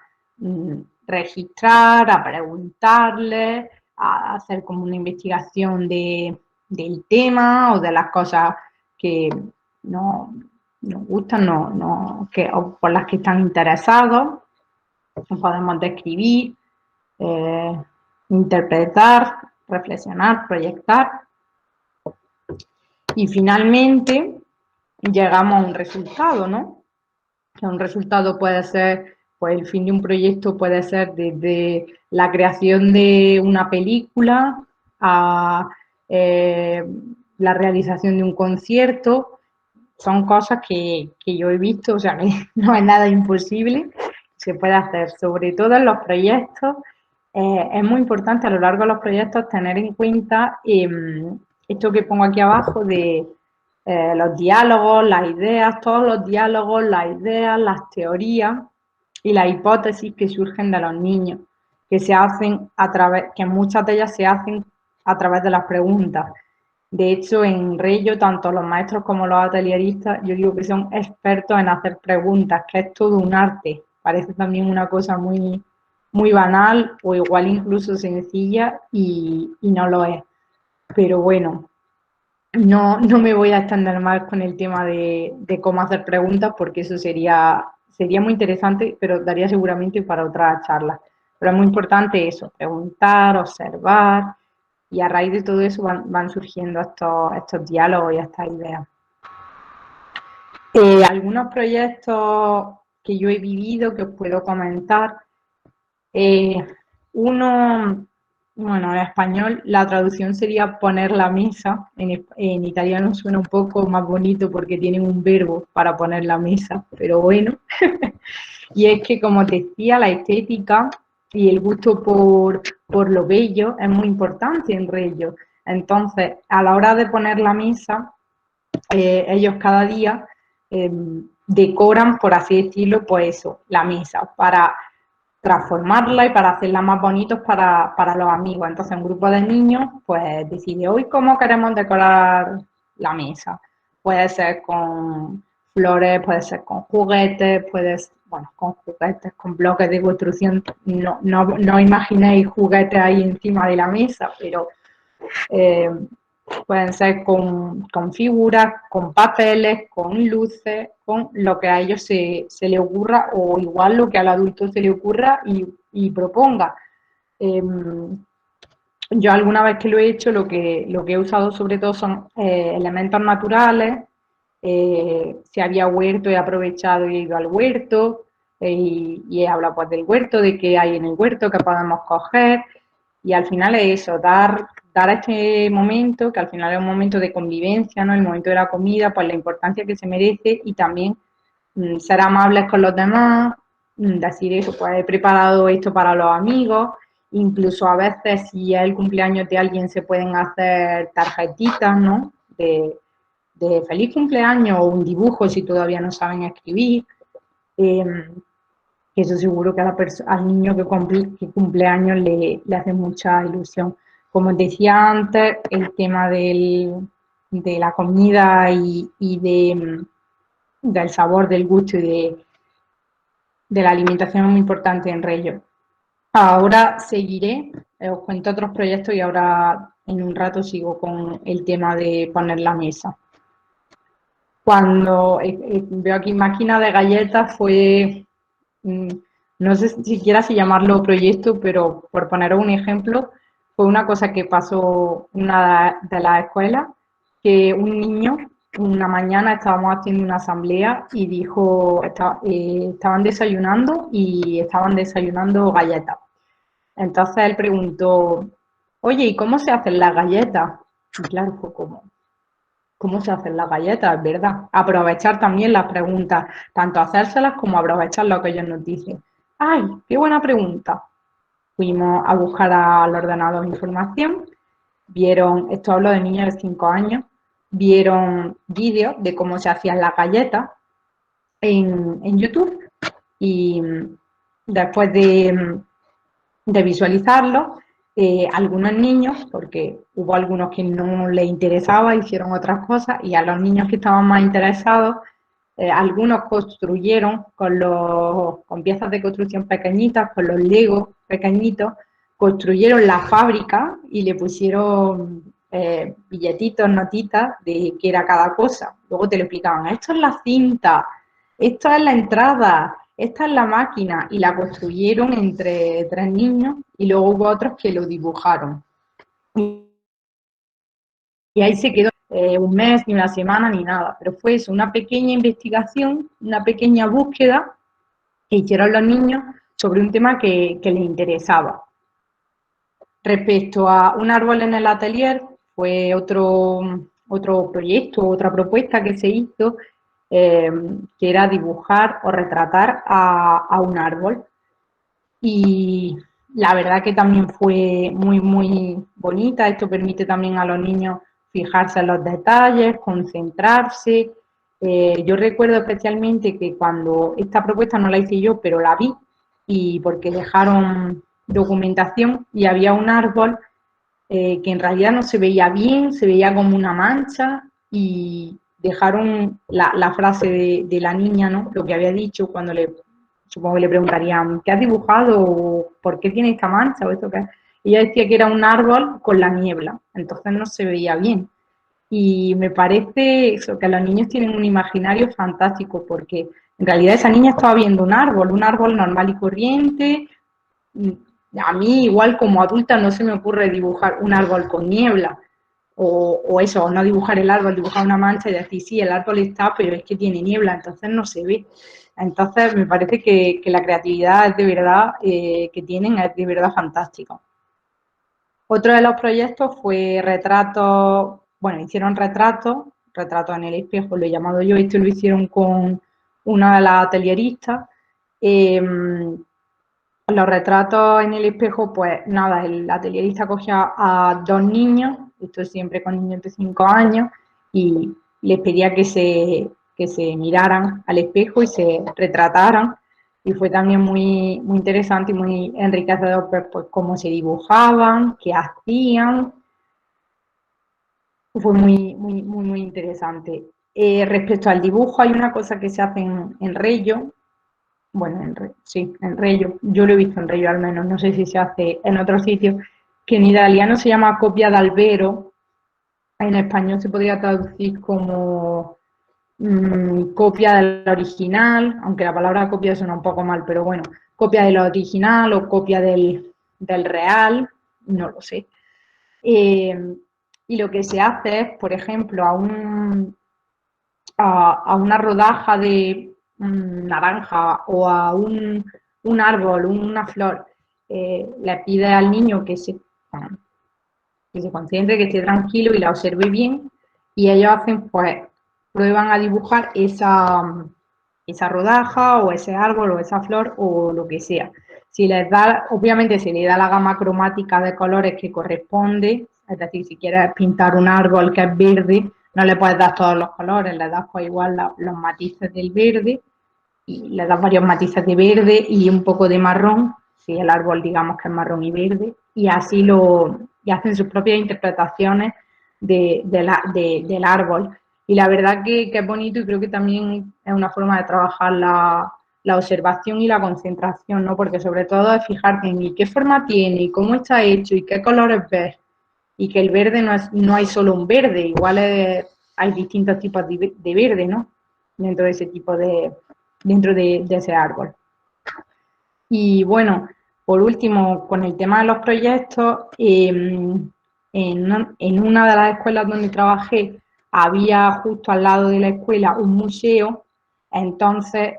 registrar, a preguntarle, a hacer como una investigación del tema o de las cosas que nos gustan, o por las que están interesados. Podemos describir, interpretar, reflexionar, proyectar. Y finalmente llegamos a un resultado, ¿no? Un resultado puede ser, pues el fin de un proyecto puede ser desde la creación de una película a la realización de un concierto. Son cosas que yo he visto, o sea, que no es nada imposible, se puede hacer. Sobre todo en los proyectos, es muy importante a lo largo de los proyectos tener en cuenta esto que pongo aquí abajo de los diálogos, las ideas, todos los diálogos, las ideas, las teorías y las hipótesis que surgen de los niños, que se hacen que muchas de ellas se hacen a través de las preguntas. De hecho, en Reyo, tanto los maestros como los atelieristas, yo digo que son expertos en hacer preguntas, que es todo un arte. Parece también una cosa muy, muy banal o igual incluso sencilla y no lo es. Pero bueno, no me voy a extender más con el tema de cómo hacer preguntas porque eso sería muy interesante, pero daría seguramente para otra charla. Pero es muy importante eso, preguntar, observar y a raíz de todo eso van surgiendo estos diálogos y estas ideas. Algunos proyectos que yo he vivido que os puedo comentar. Uno, bueno, en español la traducción sería poner la mesa. En italiano suena un poco más bonito porque tienen un verbo para poner la mesa, pero bueno. Y es que, como te decía, la estética y el gusto por lo bello es muy importante en Reyo. Entonces, a la hora de poner la mesa, ellos cada día decoran, por así decirlo, pues eso, la mesa, para transformarla y para hacerla más bonitos para los amigos. Entonces, un grupo de niños pues decide hoy cómo queremos decorar la mesa. Puede ser con flores, puede ser con juguetes, con juguetes, con bloques de construcción. No imaginéis juguetes ahí encima de la mesa, pero pueden ser con figuras, con papeles, con luces, con lo que a ellos se le ocurra o igual lo que al adulto se le ocurra y proponga. Yo alguna vez que lo he hecho, lo que he usado sobre todo son elementos naturales. Si había huerto, he aprovechado y he ido al huerto y he hablado pues del huerto, de qué hay en el huerto, que podemos coger. Y al final es eso, dar a este momento, que al final es un momento de convivencia, ¿no? El momento de la comida, pues la importancia que se merece y también ser amables con los demás, decir eso, pues he preparado esto para los amigos, incluso a veces si es el cumpleaños de alguien se pueden hacer tarjetitas, ¿no? De feliz cumpleaños o un dibujo si todavía no saben escribir. Eso seguro que al niño que cumple años le hace mucha ilusión. Como os decía antes, el tema de la comida y del sabor, del gusto y de la alimentación es muy importante en Reyes. Ahora seguiré, os cuento otros proyectos y ahora en un rato sigo con el tema de poner la mesa. Cuando veo aquí máquina de galletas fue, no sé siquiera si llamarlo proyecto, pero por poner un ejemplo, fue una cosa que pasó en una de las escuelas, que un niño, una mañana estábamos haciendo una asamblea y dijo, estaban desayunando y estaban desayunando galletas. Entonces él preguntó, oye, ¿y cómo se hacen las galletas? Y claro, fue como, ¿cómo se hacen las galletas? Es verdad. Aprovechar también las preguntas, tanto hacérselas como aprovechar lo que ellos nos dicen. ¡Ay, qué buena pregunta! Fuimos a buscar al ordenador información, vieron, esto hablo de niños de 5 años, vieron vídeos de cómo se hacían las galletas en YouTube y después de visualizarlo, algunos niños, porque hubo algunos que no les interesaba, hicieron otras cosas, y a los niños que estaban más interesados, algunos construyeron con piezas de construcción pequeñitas, con los Legos pequeñitos, construyeron la fábrica y le pusieron billetitos, notitas de qué era cada cosa. Luego te lo explicaban, esto es la cinta, esto es la entrada, esta es la máquina, y la construyeron entre 3 niños y luego hubo otros que lo dibujaron. Y ahí se quedó un mes, ni una semana, ni nada, pero fue eso, una pequeña investigación, una pequeña búsqueda que hicieron los niños sobre un tema que les interesaba. Respecto a un árbol en el atelier, fue otro proyecto, otra propuesta que se hizo, que era dibujar o retratar a un árbol. Y la verdad que también fue muy, muy bonita. Esto permite también a los niños fijarse en los detalles, concentrarse. Yo recuerdo especialmente que cuando esta propuesta no la hice yo, pero la vi, y porque dejaron documentación y había un árbol que en realidad no se veía bien, se veía como una mancha, y dejaron la frase de la niña, ¿no? Lo que había dicho cuando supongo que le preguntarían, ¿qué has dibujado? O ¿por qué tiene esta mancha? O esto que ella decía que era un árbol con la niebla, entonces no se veía bien. Y me parece eso, que los niños tienen un imaginario fantástico, porque en realidad esa niña estaba viendo un árbol normal y corriente. A mí, igual como adulta, no se me ocurre dibujar un árbol con niebla, o eso, no dibujar el árbol, dibujar una mancha y decir, sí, el árbol está, pero es que tiene niebla, entonces no se ve. Entonces me parece que la creatividad es de verdad, que tienen, es de verdad fantástica. Otro de los proyectos fue retratos, bueno, hicieron retratos en el espejo, lo he llamado yo, esto lo hicieron con una de las atelieristas. Los retratos en el espejo, pues nada, el atelierista cogía a 2 niños, esto siempre con niños de 5 años, y les pedía que se miraran al espejo y se retrataran. Y fue también muy, muy interesante y muy enriquecedor ver pues, cómo se dibujaban, qué hacían. Fue muy, muy, muy, muy interesante. Respecto al dibujo, hay una cosa que se hace en Reggio. Bueno, sí, en Reggio, yo lo he visto en Reggio al menos, no sé si se hace en otros sitios, que en italiano se llama copia d'albero, en español se podría traducir como copia del original, aunque la palabra copia suena un poco mal, pero bueno, copia del original o copia del real, no lo sé. Y lo que se hace es, por ejemplo, a una rodaja de naranja o a un árbol, una flor, le pide al niño que se concentre, que esté tranquilo y la observe bien. Y ellos hacen, pues, prueban a dibujar esa rodaja o ese árbol o esa flor o lo que sea. Si les da, obviamente se le da la gama cromática de colores que corresponde, es decir, si quieres pintar un árbol que es verde, no le puedes dar todos los colores, le das pues igual los matices del verde y le das varios matices de verde y un poco de marrón, si el árbol digamos que es marrón y verde, y así y hacen sus propias interpretaciones del árbol. Y la verdad que es bonito y creo que también es una forma de trabajar la observación y la concentración, ¿no? Porque sobre todo es fijarte en qué forma tiene, y cómo está hecho, y qué colores ves. Y que el verde no hay solo un verde, igual hay distintos tipos de verde, ¿no? Dentro de ese dentro de ese árbol. Y bueno, por último, con el tema de los proyectos, en una de las escuelas donde trabajé había justo al lado de la escuela un museo, entonces,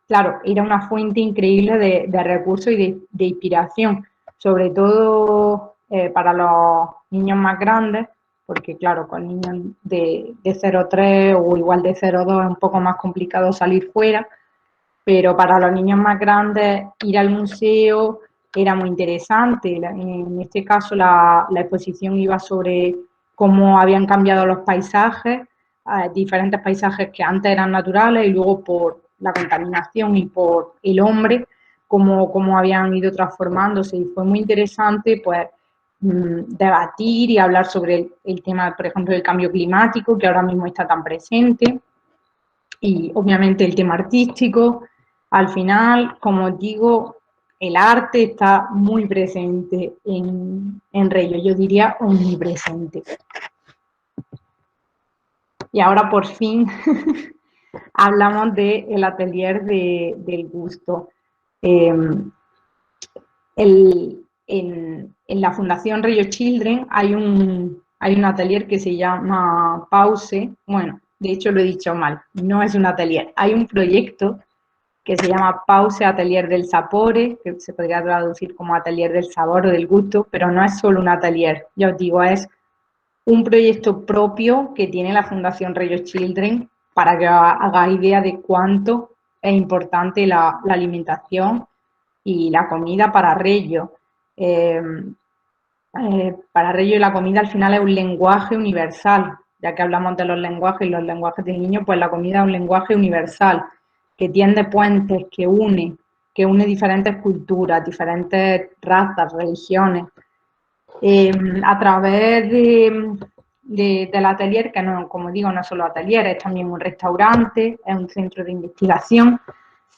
claro, era una fuente increíble de recursos y de inspiración, sobre todo para los niños más grandes, porque claro, con niños de 0,3 o igual de 0,2 es un poco más complicado salir fuera, pero para los niños más grandes ir al museo era muy interesante. En este caso la exposición iba sobre cómo habían cambiado los paisajes, diferentes paisajes que antes eran naturales y luego por la contaminación y por el hombre, cómo habían ido transformándose. Y fue muy interesante pues debatir y hablar sobre el tema, por ejemplo, del cambio climático, que ahora mismo está tan presente, y obviamente el tema artístico. Al final, como os digo, el arte está muy presente en Reyo, yo diría omnipresente. Y ahora por fin hablamos del atelier del gusto. En la Fundación Reyo Children hay un atelier que se llama Pause. Bueno, de hecho lo he dicho mal, no es un atelier, hay un proyecto que se llama Pause Atelier del Sapore, que se podría traducir como atelier del sabor o del gusto, pero no es solo un atelier, ya os digo, es un proyecto propio que tiene la Fundación Reyo Children para que hagáis idea de cuánto es importante la alimentación y la comida para Reyo. Para Reyo la comida al final es un lenguaje universal, ya que hablamos de los lenguajes y los lenguajes del niño, pues la comida es un lenguaje universal que tiende puentes, que une diferentes culturas, diferentes razas, religiones. A través del atelier, que no, como digo, no es solo atelier, es también un restaurante, es un centro de investigación,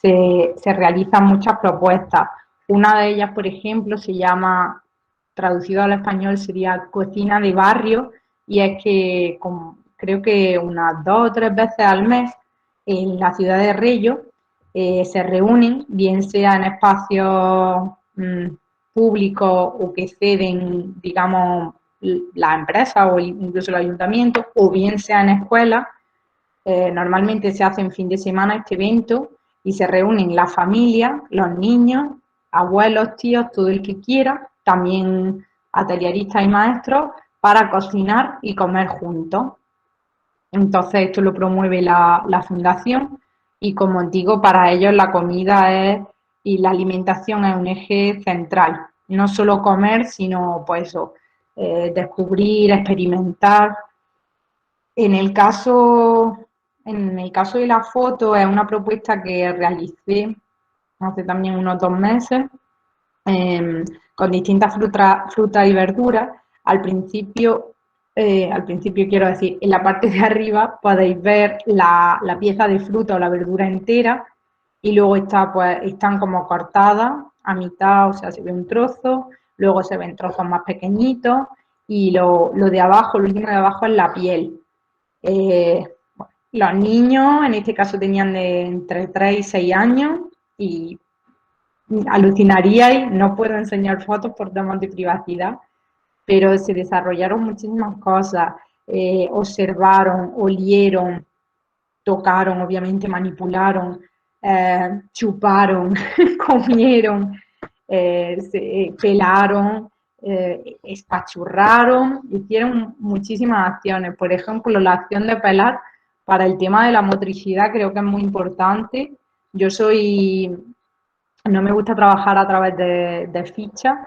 se realizan muchas propuestas. Una de ellas, por ejemplo, se llama, traducido al español, sería Cocina de Barrio, y es que creo que unas 2 o 3 veces al mes en la ciudad de Reyo se reúnen, bien sea en espacios públicos o que ceden, digamos, la empresa o incluso el ayuntamiento, o bien sea en escuelas. Normalmente se hace en fin de semana este evento y se reúnen la familia, los niños, abuelos, tíos, todo el que quiera, también atelieristas y maestros, para cocinar y comer juntos. Entonces esto lo promueve la fundación y, como os digo, para ellos la comida y la alimentación es un eje central. No solo comer, sino pues eso, descubrir, experimentar. En el caso de la foto, es una propuesta que realicé hace también unos 2 meses, con distintas frutas y verduras. Al principio quiero decir, en la parte de arriba podéis ver la pieza de fruta o la verdura entera, y luego están como cortadas a mitad, o sea, se ve un trozo, luego se ven trozos más pequeñitos, y lo de abajo, lo último de abajo es la piel. Los niños, en este caso, tenían de entre 3 y 6 años, y alucinaríais, no puedo enseñar fotos por temas de privacidad, pero se desarrollaron muchísimas cosas, observaron, olieron, tocaron, obviamente manipularon, chuparon, comieron, pelaron, espachurraron, hicieron muchísimas acciones. Por ejemplo, la acción de pelar para el tema de la motricidad creo que es muy importante. No me gusta trabajar a través de fichas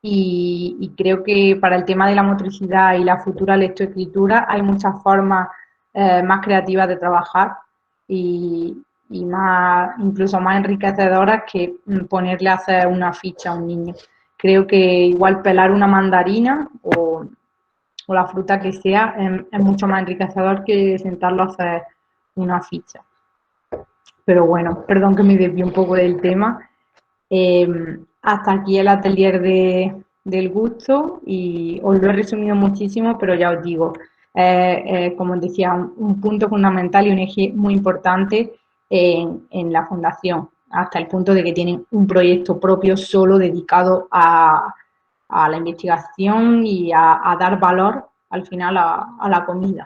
y creo que para el tema de la motricidad y la futura lectoescritura hay muchas formas más creativas de trabajar y más, incluso más enriquecedoras que ponerle a hacer una ficha a un niño. Creo que igual pelar una mandarina o la fruta que sea es mucho más enriquecedor que sentarlo a hacer una ficha. Pero bueno, perdón que me desvío un poco del tema. Hasta aquí el atelier del gusto y os lo he resumido muchísimo, pero ya os digo, como os decía, un punto fundamental y un eje muy importante en la fundación, hasta el punto de que tienen un proyecto propio solo dedicado a la investigación y a dar valor al final a la comida.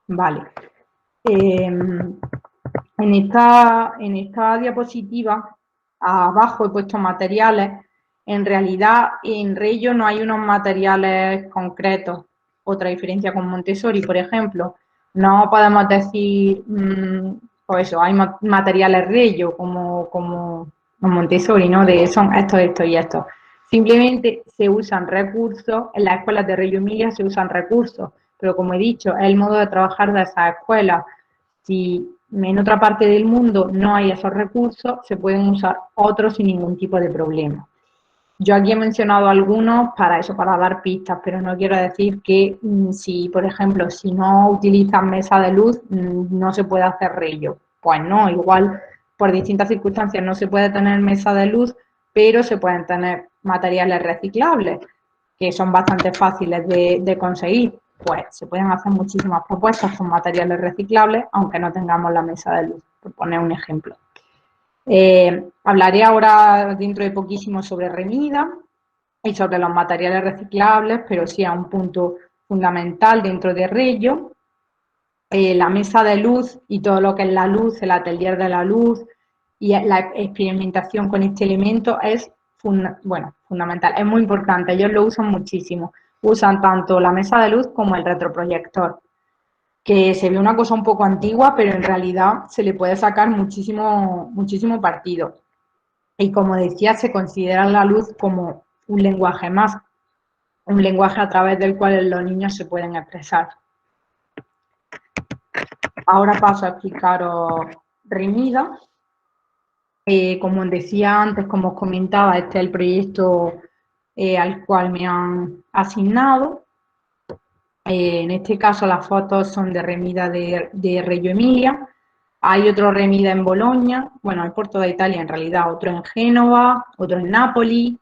Vale. En esta diapositiva, abajo he puesto materiales. En realidad, en Reggio no hay unos materiales concretos. Otra diferencia con Montessori, por ejemplo. No podemos decir, pues eso, hay materiales Reggio como Montessori, ¿no? Son esto y esto. Simplemente se usan recursos, en las escuelas de Reggio Emilia se usan recursos, pero como he dicho, es el modo de trabajar de esas escuelas. Si en otra parte del mundo no hay esos recursos, se pueden usar otros sin ningún tipo de problema. Yo aquí he mencionado algunos para eso, para dar pistas, pero no quiero decir que si, por ejemplo, si no utilizan mesa de luz, no se puede hacer Reggio. Pues no, igual por distintas circunstancias no se puede tener mesa de luz, pero se pueden tener materiales reciclables, que son bastante fáciles de conseguir. Pues se pueden hacer muchísimas propuestas con materiales reciclables, aunque no tengamos la mesa de luz, por poner un ejemplo. Hablaré ahora dentro de poquísimo sobre Remida y sobre los materiales reciclables, pero sí a un punto fundamental dentro de Reggio. La mesa de luz y todo lo que es la luz, el atelier de la luz y la experimentación con este elemento es fundamental, es muy importante, ellos lo usan muchísimo. Usan tanto la mesa de luz como el retroproyector, que se ve una cosa un poco antigua, pero en realidad se le puede sacar muchísimo partido. Y como decía, se considera la luz como un lenguaje más, un lenguaje a través del cual los niños se pueden expresar. Ahora paso a explicaros Remida. Como decía antes, como os comentaba, este es el proyecto al cual me han asignado. En este caso las fotos son de Remida de Reggio Emilia. Hay otro Remida en Bolonia, bueno, hay por toda Italia en realidad, otro en Génova, otro en Nápoles,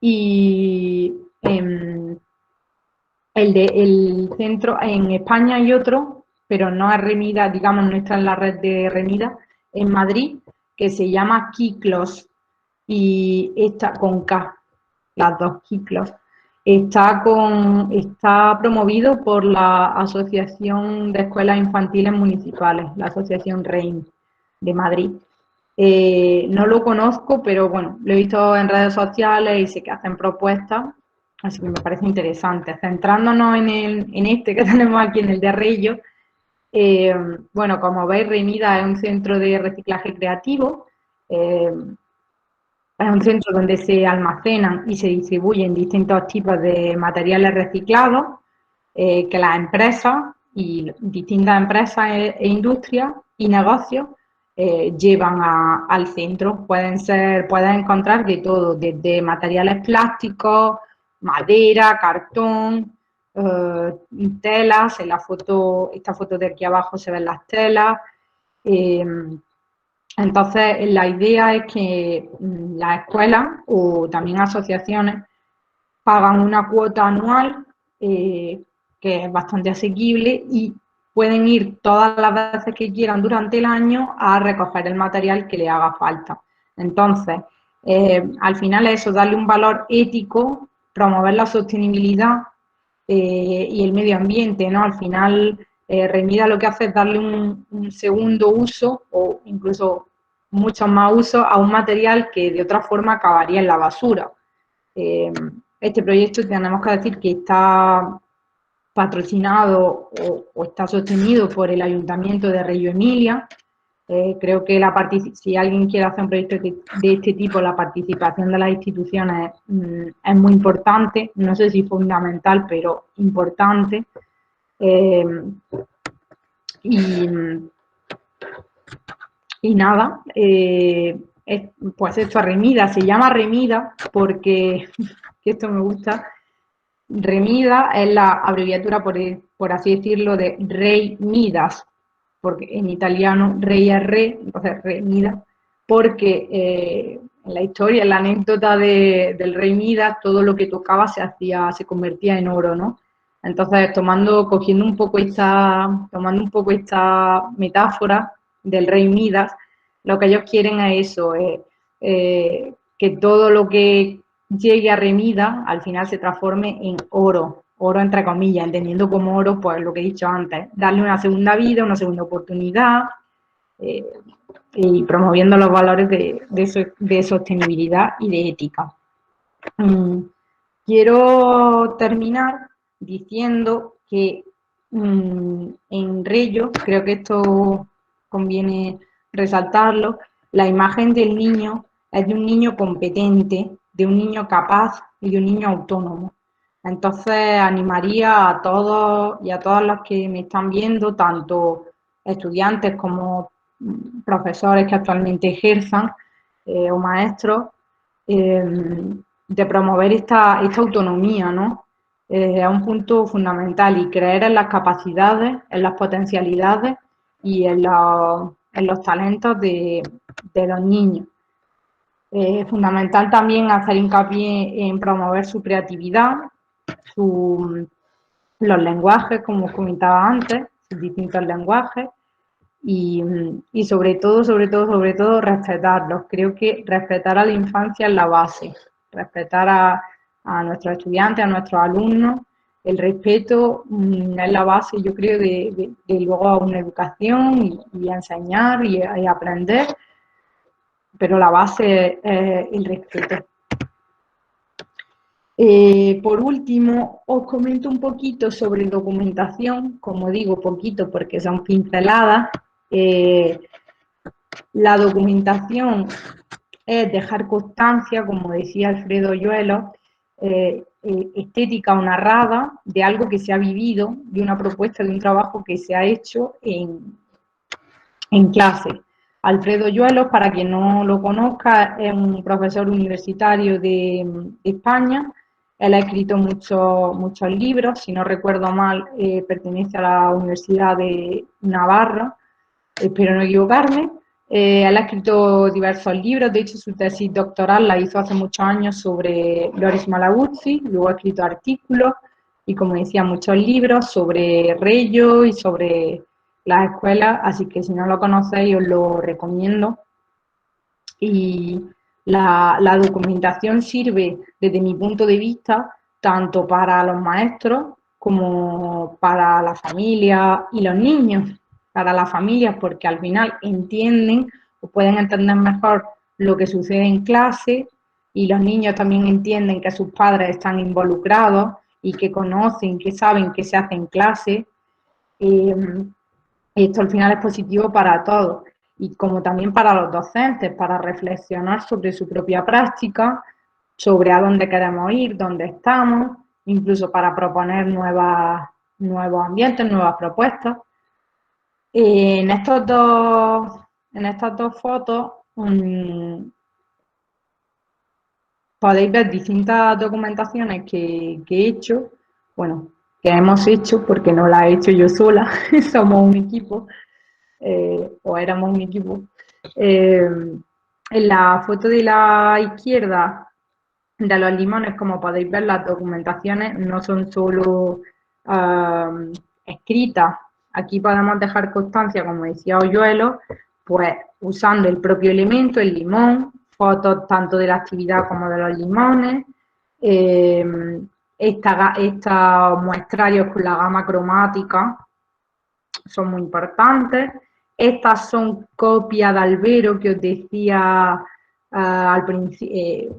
y el centro, en España hay otro, pero no es Remida, digamos, no está en la red de Remida, en Madrid, que se llama Kiklos, y está con K, las dos Kiklos. Está promovido por la Asociación de Escuelas Infantiles Municipales, la Asociación REIN de Madrid. No lo conozco, pero bueno, lo he visto en redes sociales y sé que hacen propuestas, así que me parece interesante. Centrándonos en este que tenemos aquí, en el de Reggio, bueno, como veis, Remida es un centro de reciclaje creativo. Es un centro donde se almacenan y se distribuyen distintos tipos de materiales reciclados que las empresas y distintas empresas e industrias y negocios llevan al centro. Puedes encontrar de todo, desde materiales plásticos, madera, cartón, telas. En esta foto de aquí abajo se ven las telas. Entonces, la idea es que las escuelas o también asociaciones pagan una cuota anual que es bastante asequible y pueden ir todas las veces que quieran durante el año a recoger el material que le haga falta. Entonces, al final eso, darle un valor ético, promover la sostenibilidad y el medio ambiente, ¿no? Al final, Remida lo que hace es darle un segundo uso o incluso muchos más usos a un material que de otra forma acabaría en la basura. Este proyecto tenemos que decir que está patrocinado o está sostenido por el Ayuntamiento de Reggio Emilia. Creo que si alguien quiere hacer un proyecto de este tipo, la participación de las instituciones es muy importante, no sé si fundamental, pero importante. Y nada, pues esto Remida, se llama Remida porque, que esto me gusta, Remida es la abreviatura, por así decirlo, de Rey Midas, porque en italiano rey es re, entonces Remida, porque en la historia, en la anécdota del rey Midas, todo lo que tocaba se convertía en oro, ¿no? Entonces, cogiendo un poco tomando un poco esta metáfora del rey Midas, lo que ellos quieren es eso, que todo lo que llegue a Remida al final se transforme en oro entre comillas, entendiendo como oro, pues lo que he dicho antes, darle una segunda vida, una segunda oportunidad, y promoviendo los valores de sostenibilidad y de ética. Quiero terminar diciendo que en Reggio, creo que esto conviene resaltarlo, la imagen del niño es de un niño competente, de un niño capaz y de un niño autónomo. Entonces animaría a todos y a todas las que me están viendo, tanto estudiantes como profesores que actualmente ejerzan o maestros, de promover esta autonomía, ¿no? Es un punto fundamental y creer en las capacidades, en las potencialidades y en los talentos de los niños. Es fundamental también hacer hincapié en promover su creatividad, los lenguajes, como os comentaba antes, sus distintos lenguajes, y sobre todo respetarlos. Creo que respetar a la infancia es la base, respetar a nuestros estudiantes, a nuestros alumnos. El respeto es la base, yo creo, de luego a una educación y a enseñar y a aprender, pero la base es el respeto. Por último, os comento un poquito sobre documentación, como digo, poquito porque son pinceladas. La documentación es dejar constancia, como decía Alfredo Oyuelo, estética o narrada de algo que se ha vivido, de una propuesta, de un trabajo que se ha hecho en clase. Alfredo Oyuelo, para quien no lo conozca, es un profesor universitario de España. Él ha escrito muchos libros, si no recuerdo mal, pertenece a la Universidad de Navarra, espero no equivocarme. Él ha escrito diversos libros, de hecho su tesis doctoral la hizo hace muchos años sobre Loris Malaguzzi, luego ha escrito artículos y, como decía, muchos libros sobre Reggio y sobre las escuelas, así que si no lo conocéis os lo recomiendo. Y la documentación sirve, desde mi punto de vista, tanto para los maestros como para la familia y los niños. Para las familias, porque al final entienden o pueden entender mejor lo que sucede en clase, y los niños también entienden que sus padres están involucrados y que conocen, que saben qué se hace en clase. Esto al final es positivo para todos, y como también para los docentes, para reflexionar sobre su propia práctica, sobre a dónde queremos ir, dónde estamos, incluso para proponer nuevos ambientes, nuevas propuestas. En estas dos fotos podéis ver distintas documentaciones que he hecho, bueno, que hemos hecho, porque no las he hecho yo sola, somos un equipo, o éramos un equipo. En la foto de la izquierda de los limones, como podéis ver, las documentaciones no son solo escritas. Aquí podemos dejar constancia, como decía Oyuelo, pues usando el propio elemento, el limón, fotos tanto de la actividad como de los limones, estos muestrarios con la gama cromática son muy importantes, Estas son copias de albero que os decía al principio,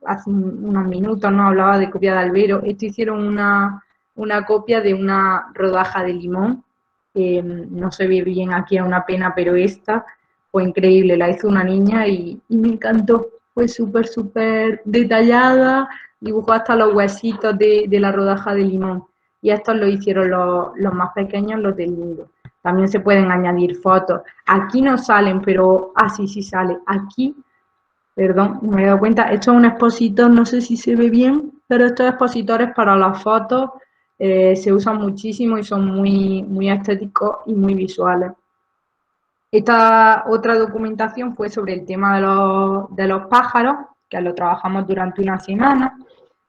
hace unos minutos, ¿no? Hablaba de copia de albero. Esto hicieron una copia de una rodaja de limón. No se ve bien aquí, es una pena, pero esta fue increíble. La hizo una niña y me encantó. Fue súper, súper detallada. Dibujó hasta los huesitos de la rodaja de limón. Y estos lo hicieron los más pequeños, los del nido. También se pueden añadir fotos. Aquí no salen, pero... Ah, sí, sí sale. Aquí, perdón, no me he dado cuenta. Esto es un expositor, no sé si se ve bien, pero estos expositores para las fotos se usan muchísimo y son muy, muy estéticos y muy visuales. Esta otra documentación fue sobre el tema de los pájaros, que lo trabajamos durante una semana.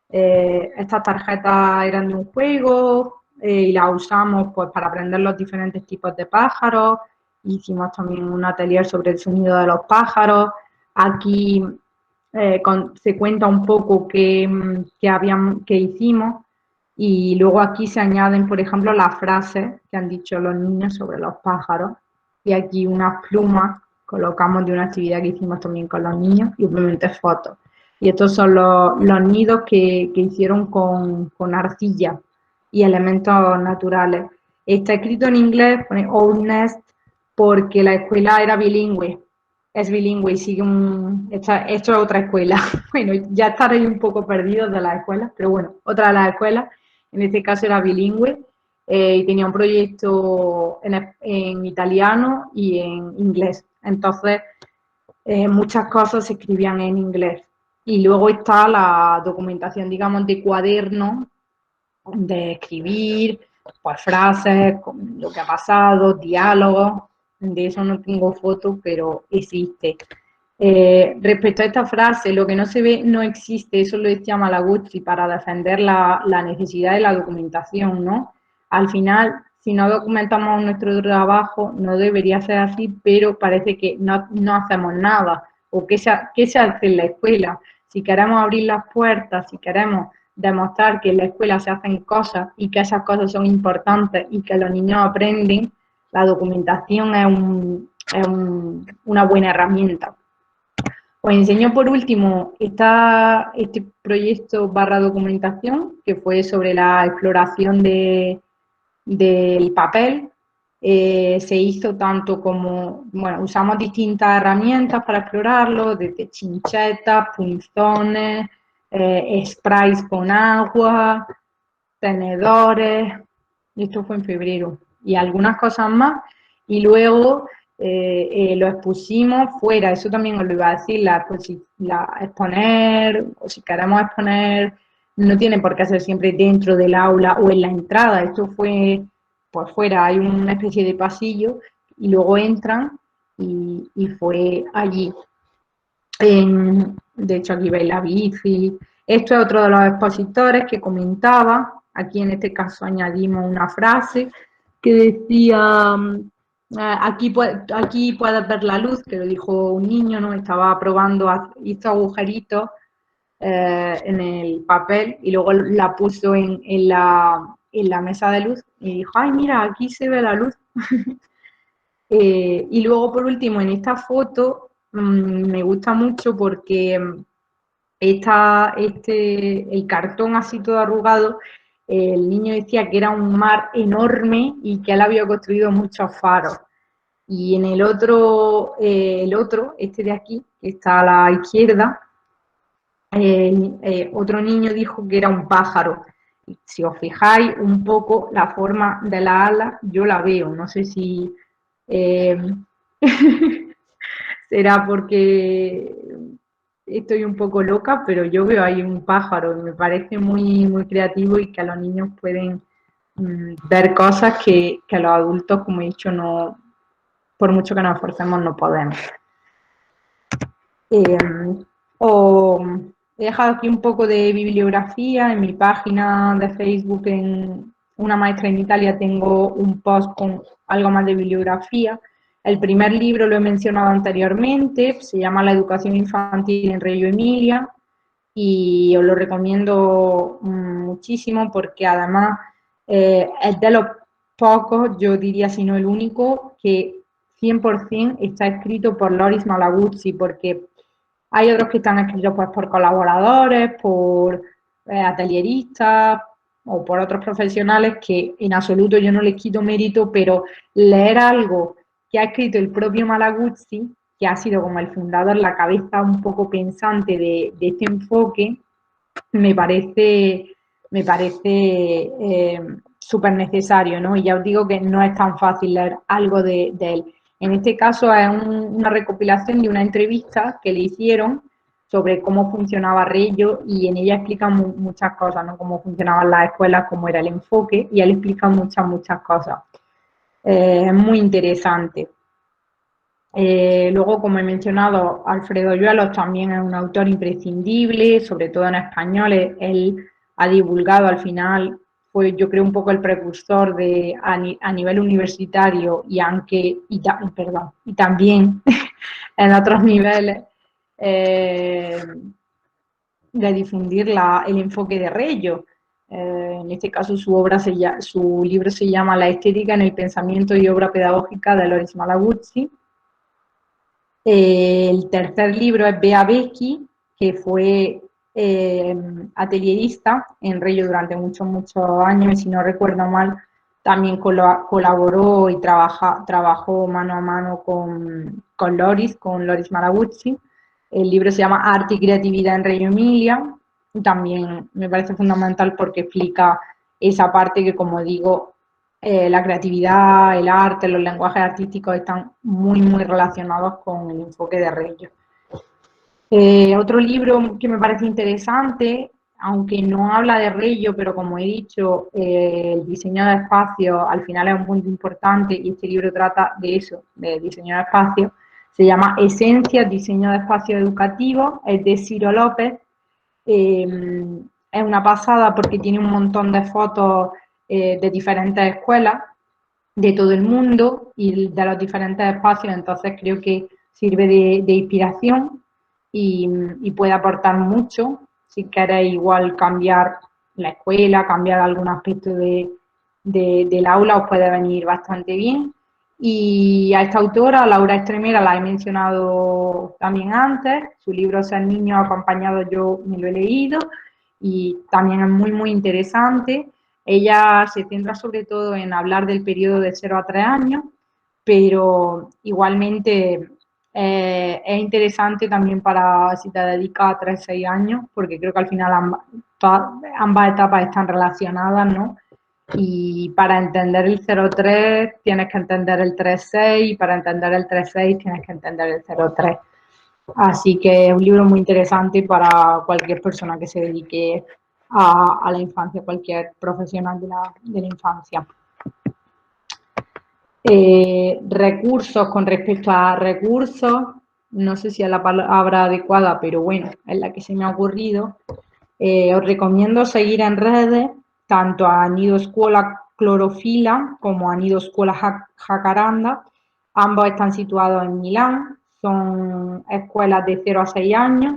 Estas tarjetas eran de un juego y las usamos pues, para aprender los diferentes tipos de pájaros. Hicimos también un atelier sobre el sonido de los pájaros. Aquí se cuenta un poco qué hicimos y luego aquí se añaden, por ejemplo, las frases que han dicho los niños sobre los pájaros. Y aquí unas plumas colocamos de una actividad que hicimos también con los niños y obviamente fotos. Y estos son los nidos que hicieron con arcilla y elementos naturales. Está escrito en inglés, pone Old Nest, porque la escuela era bilingüe. Es bilingüe y sigue esto es otra escuela. Bueno, ya estaréis un poco perdidos de las escuelas, pero bueno, otra de las escuelas, en este caso era bilingüe, y tenía un proyecto en italiano y en inglés. Entonces, muchas cosas se escribían en inglés. Y luego está la documentación, digamos, de cuaderno, de escribir, pues frases, lo que ha pasado, diálogos. De eso no tengo fotos, pero existe. Respecto a esta frase, lo que no se ve no existe, eso lo decía Malaguzzi para defender la necesidad de la documentación, ¿no? Al final, si no documentamos nuestro trabajo, no debería ser así, pero parece que no hacemos nada. ¿O qué se hace en la escuela? Si queremos abrir las puertas, si queremos demostrar que en la escuela se hacen cosas y que esas cosas son importantes y que los niños aprenden, la documentación es una buena herramienta. Os enseño por último este proyecto / documentación que fue sobre la exploración del papel. Se hizo tanto como, bueno, usamos distintas herramientas para explorarlo, desde chinchetas, punzones, sprays con agua, tenedores, y esto fue en febrero, y algunas cosas más, y luego lo expusimos fuera, eso también os lo iba a decir, exponer, o si queremos exponer, no tiene por qué ser siempre dentro del aula o en la entrada, esto fue por fuera, hay una especie de pasillo, y luego entran, y fue allí. De hecho, aquí veis la bici. Esto es otro de los expositores que comentaba. Aquí en este caso añadimos una frase que decía, aquí puedes ver la luz, que lo dijo un niño, ¿no? Estaba probando, hizo agujeritos en el papel y luego la puso en la mesa de luz y dijo, ay, mira, aquí se ve la luz. Y luego, por último, en esta foto me gusta mucho porque el cartón así todo arrugado, el niño decía que era un mar enorme y que él había construido muchos faros. Y en el otro, este de aquí, que está a la izquierda, otro niño dijo que era un pájaro. Si os fijáis un poco la forma de la ala, yo la veo, no sé si será porque estoy un poco loca, pero yo veo ahí un pájaro y me parece muy, muy creativo y que a los niños pueden ver cosas que los adultos, como he dicho, no, por mucho que nos esforcemos, no podemos. He dejado aquí un poco de bibliografía. En mi página de Facebook, en Una maestra en Italia, tengo un post con algo más de bibliografía. El primer libro lo he mencionado anteriormente, se llama La educación infantil en Reggio Emilia y os lo recomiendo muchísimo porque además es de los pocos, yo diría si no el único, que 100% está escrito por Loris Malaguzzi, porque hay otros que están escritos pues, por colaboradores, por atelieristas o por otros profesionales que en absoluto yo no les quito mérito, pero leer algo que ha escrito el propio Malaguzzi, que ha sido como el fundador, la cabeza un poco pensante de este enfoque, me parece súper necesario, ¿no? Y ya os digo que no es tan fácil leer algo de él. En este caso es una recopilación de una entrevista que le hicieron sobre cómo funcionaba Reggio y en ella explica muchas cosas, ¿no? Cómo funcionaban las escuelas, cómo era el enfoque y él explica muchas cosas. Es muy interesante. Luego, como he mencionado, Alfredo Yuelos también es un autor imprescindible, sobre todo en español. Él ha divulgado al final, fue yo creo un poco el precursor a nivel universitario y también en otros niveles de difundir el enfoque de Reggio. En este caso su libro se llama La estética en el pensamiento y obra pedagógica de Loris Malaguzzi. El tercer libro es Bea Becchi, que fue atelierista en Reggio durante muchos años, y si no recuerdo mal, también colaboró y trabajó mano a mano con Loris Malaguzzi. El libro se llama Arte y creatividad en Reggio Emilia, y también me parece fundamental porque explica esa parte que, como digo, la creatividad, el arte, los lenguajes artísticos están muy relacionados con el enfoque de Reggio. Otro libro que me parece interesante, aunque no habla de Reggio, pero como he dicho, el diseño de espacios al final es un punto importante y este libro trata de eso, de diseño de espacios. Se llama Esencias, diseño de espacios educativos, es de Ciro López. Es una pasada porque tiene un montón de fotos de diferentes escuelas de todo el mundo y de los diferentes espacios, entonces creo que sirve de inspiración y puede aportar mucho. Si queréis igual cambiar la escuela, cambiar algún aspecto del aula, os puede venir bastante bien. Y a esta autora, Laura Estremera, la he mencionado también antes, su libro Ser niño acompañado yo me lo he leído y también es muy interesante. Ella se centra sobre todo en hablar del periodo de 0 a 3 años, pero igualmente es interesante también para si te dedicas a 3 6 años, porque creo que al final ambas etapas están relacionadas, ¿no? Y para entender el 0-3 tienes que entender el 3-6 y para entender el 3-6 tienes que entender el 0-3. Así que es un libro muy interesante para cualquier persona que se dedique a la infancia, cualquier profesional de la infancia. Recursos, con respecto a recursos, no sé si es la palabra adecuada, pero bueno, es la que se me ha ocurrido. Os recomiendo seguir en redes tanto a Nido Escuela Clorofila como a Nido Escuela Jacaranda. Ambos están situados en Milán, son escuelas de 0 a 6 años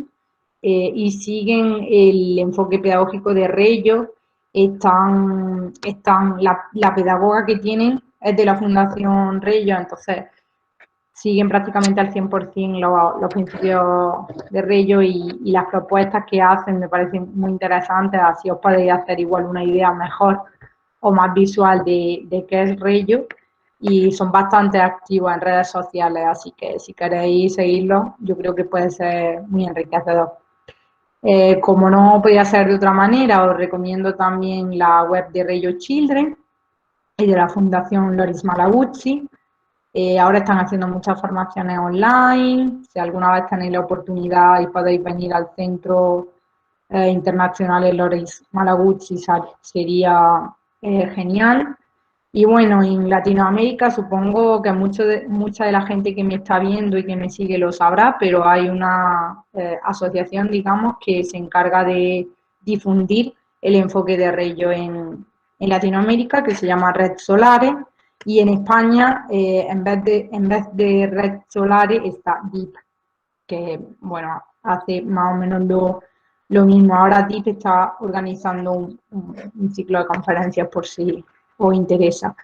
y siguen el enfoque pedagógico de Reggio. La pedagoga que tienen es de la Fundación Reggio, entonces siguen prácticamente al 100% los principios de Reggio y las propuestas que hacen me parecen muy interesantes, así os podéis hacer igual una idea mejor o más visual de qué es Reggio, y son bastante activos en redes sociales, así que si queréis seguirlos, yo creo que puede ser muy enriquecedor. Como no podía ser de otra manera, os recomiendo también la web de Reggio Children y de la Fundación Loris Malaguzzi. Ahora están haciendo muchas formaciones online. Si alguna vez tenéis la oportunidad y podéis venir al Centro Internacional Loris Malaguzzi, sería genial. Y bueno, en Latinoamérica supongo que mucha de la gente que me está viendo y que me sigue lo sabrá, pero hay una asociación, digamos, que se encarga de difundir el enfoque de Reggio en Latinoamérica, que se llama Red Solare, y en España, en vez de Red Solare, está DIP, que, bueno, hace más o menos lo mismo. Ahora DIP está organizando un ciclo de conferencias por si os interesa.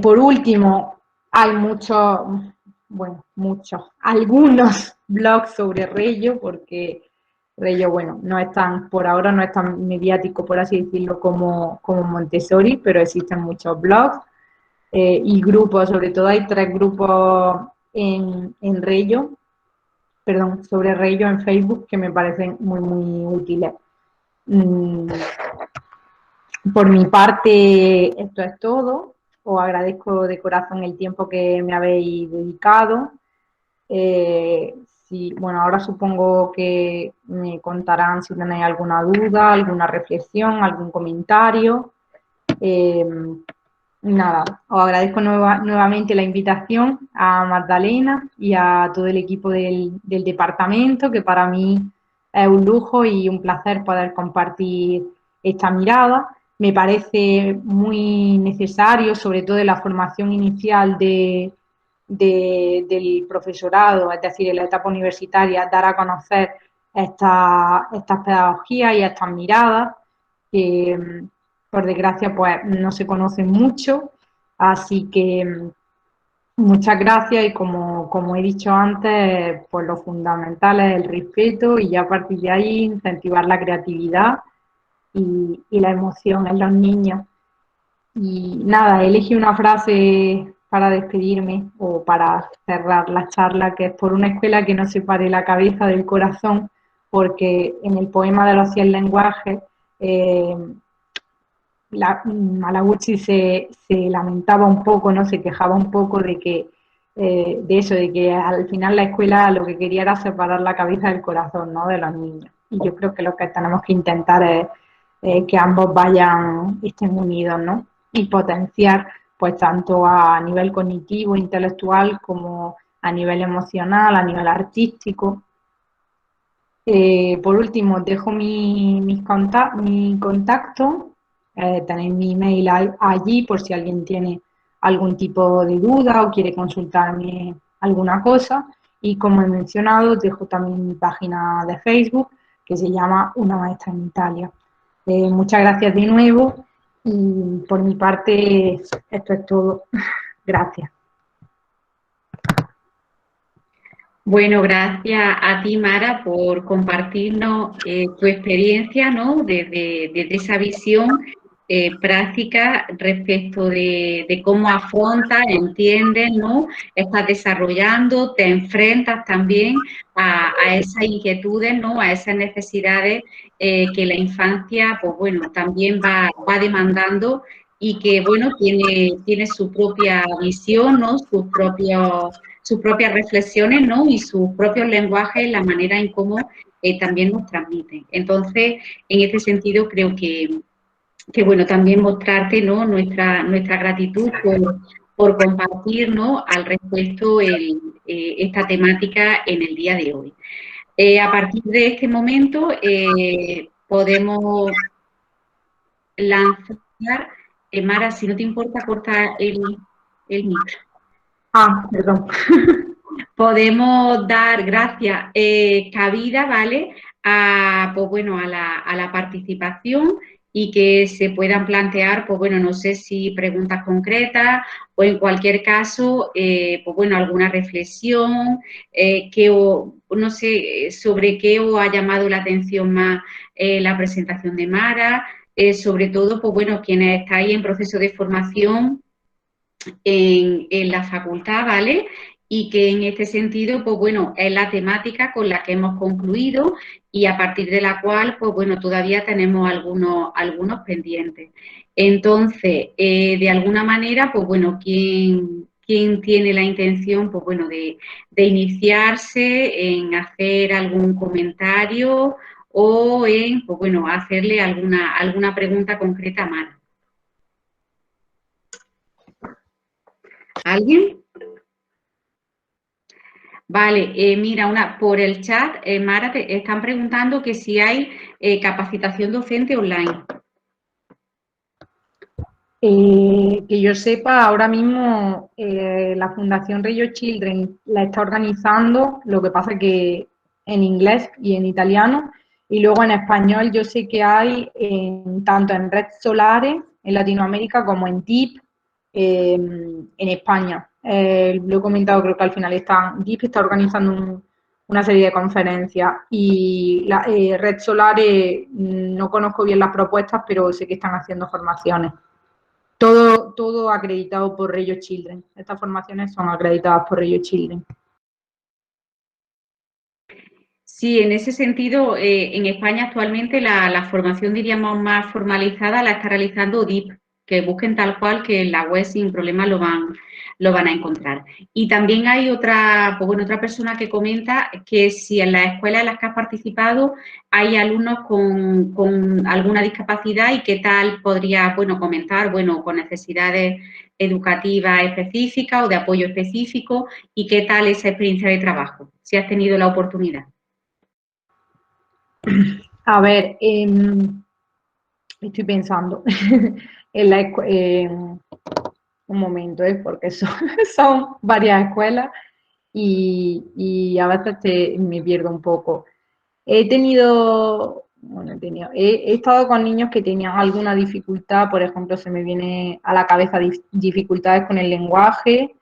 Por último, Hay muchos, bueno, algunos blogs sobre Reggio, porque Reggio, bueno, no es tan, por ahora no es tan mediático, por así decirlo, como Montessori, pero existen muchos blogs y grupos, sobre todo hay 3 grupos en Reggio, perdón, sobre Reggio en Facebook que me parecen muy, muy útiles. Por mi parte, esto es todo. Os agradezco de corazón el tiempo que me habéis dedicado. Bueno, ahora supongo que me contarán si tenéis alguna duda, alguna reflexión, algún comentario. Nada, os agradezco nuevamente la invitación a Magdalena y a todo el equipo del departamento, que para mí es un lujo y un placer poder compartir esta mirada. Me parece muy necesario, sobre todo en la formación inicial del profesorado, es decir, en la etapa universitaria, dar a conocer estas pedagogías y estas miradas que, por desgracia, pues no se conocen mucho, así que muchas gracias y como he dicho antes, pues lo fundamental es el respeto y ya a partir de ahí incentivar la creatividad y la emoción en los niños. Y nada, elegí una frase para despedirme o para cerrar la charla, que es: por una escuela que no separe la cabeza del corazón, porque en el poema de los 100 lenguajes, Malaguchi se lamentaba un poco, ¿no? Se quejaba un poco de que de eso, de que al final la escuela lo que quería era separar la cabeza del corazón, ¿no? De los niños. Y yo creo que lo que tenemos que intentar es que ambos estén unidos, ¿no? Y potenciar, pues tanto a nivel cognitivo, intelectual, como a nivel emocional, a nivel artístico. Por último, dejo mi contacto. Tenéis mi email allí por si alguien tiene algún tipo de duda o quiere consultarme alguna cosa. Y como he mencionado, dejo también mi página de Facebook, que se llama Una Maestra en Italia. Muchas gracias de nuevo y por mi parte esto es todo. Gracias. Bueno, gracias a ti, Mara, por compartirnos tu experiencia, ¿no? Desde esa visión práctica respecto de cómo afrontas, entiendes, ¿no? Estás desarrollando, te enfrentas también a esas inquietudes, ¿no? A esas necesidades que la infancia, pues bueno, también va demandando y que, bueno, tiene su propia visión, ¿no? Sus propias reflexiones, ¿no? Y sus propios lenguajes, la manera en cómo también nos transmiten. Entonces, en este sentido, creo que bueno, también mostrarte, ¿no? Nuestra gratitud por compartir, ¿no? Al respecto esta temática en el día de hoy. A partir de este momento podemos lanzar, Mara, si no te importa, corta el micro. Perdón. Podemos dar gracias, cabida, ¿vale? Pues bueno, a la participación y que se puedan plantear, pues bueno, no sé si preguntas concretas o en cualquier caso, pues bueno, alguna reflexión, no sé, sobre qué os ha llamado la atención más la presentación de Mara, sobre todo, pues bueno, quienes estáis en proceso de formación en la facultad, ¿vale? Y que en este sentido, pues bueno, es la temática con la que hemos concluido y a partir de la cual, pues bueno, todavía tenemos algunos pendientes. Entonces, de alguna manera, pues bueno, ¿quién tiene la intención, pues bueno, de iniciarse en hacer algún comentario o en, pues bueno, hacerle alguna pregunta concreta a Mara? ¿Alguien? Vale, mira, por el chat, Mara, te están preguntando que si hay capacitación docente online. Que yo sepa, ahora mismo la Fundación Reggio Children la está organizando, lo que pasa que en inglés y en italiano, y luego en español yo sé que hay tanto en Red Solare, en Latinoamérica, como en TIP, en España. lo he comentado, creo que al final DIP está organizando una serie de conferencias y Red Solar, no conozco bien las propuestas, pero sé que están haciendo formaciones. Todo acreditado por Reggio Children. Estas formaciones son acreditadas por Reggio Children. Sí, en ese sentido, en España actualmente la formación, diríamos, más formalizada la está realizando DIP, que busquen tal cual que en la web sin problema lo van a encontrar. Y también hay otra persona que comenta que si en las escuelas en las que has participado hay alumnos con alguna discapacidad y qué tal podría, comentar, con necesidades educativas específicas o de apoyo específico y qué tal esa experiencia de trabajo, si has tenido la oportunidad. A ver, estoy pensando un momento, porque son varias escuelas y a veces me pierdo un poco. He estado con niños que tenían alguna dificultad, por ejemplo, se me viene a la cabeza dificultades con el lenguaje,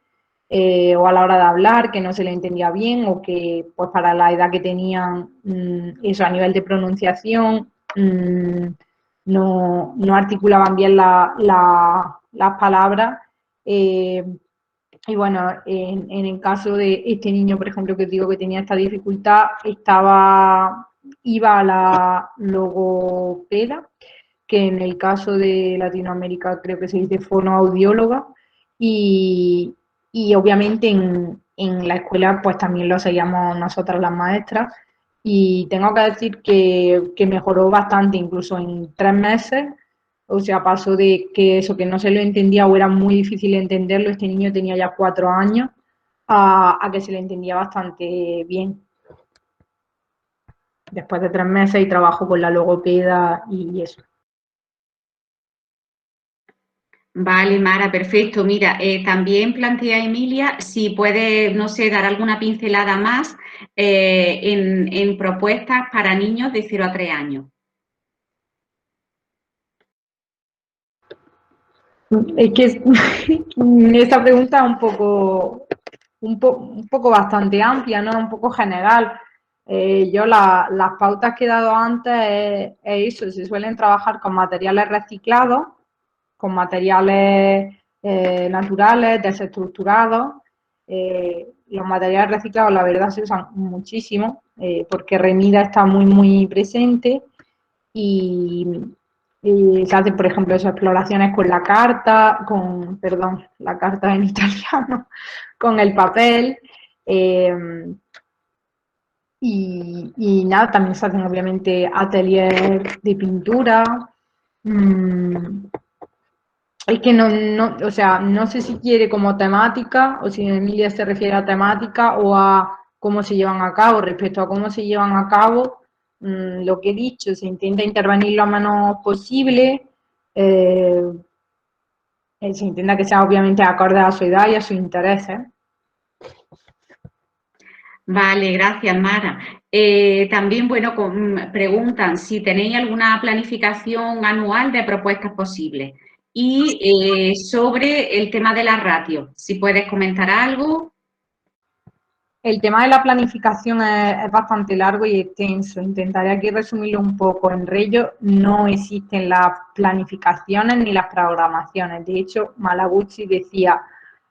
o a la hora de hablar, que no se le entendía bien, o que pues para la edad que tenían, eso a nivel de pronunciación, no articulaban bien las palabras. Y bueno, en el caso de este niño, por ejemplo, que digo que tenía esta dificultad, iba a la logopeda, que en el caso de Latinoamérica creo que se dice fonoaudióloga, y obviamente en la escuela pues también lo seguíamos nosotras las maestras, y tengo que decir que mejoró bastante, incluso en 3 meses. O sea, pasó de que eso, que no se lo entendía o era muy difícil entenderlo, este niño tenía ya 4 años, a que se le entendía bastante bien. Después de 3 meses y trabajo con la logopeda y eso. Vale, Mara, perfecto. Mira, también plantea Emilia si puede, no sé, dar alguna pincelada más en propuestas para niños de 0 a 3 años. Es que esta pregunta es un poco bastante amplia, ¿no? Un poco general. Yo las pautas que he dado antes es eso, se suelen trabajar con materiales reciclados, con materiales naturales, desestructurados. Los materiales reciclados, la verdad, se usan muchísimo, porque Remida está muy presente y se hacen, por ejemplo, esas exploraciones con la carta, la carta en italiano, con el papel. Y nada, también se hacen obviamente ateliers de pintura. Es que o sea, no sé si quiere como temática o si Emilia se refiere a temática o a cómo se llevan a cabo. Respecto a cómo se llevan a cabo, lo que he dicho, se intenta intervenir lo menos posible, se intenta que sea obviamente acorde a su edad y a sus intereses. Vale, gracias, Mara. También, preguntan si tenéis alguna planificación anual de propuestas posibles y sobre el tema de la ratio, si puedes comentar algo. El tema de la planificación es bastante largo y extenso. Intentaré aquí resumirlo un poco. En Reggio no existen las planificaciones ni las programaciones. De hecho, Malaguchi decía,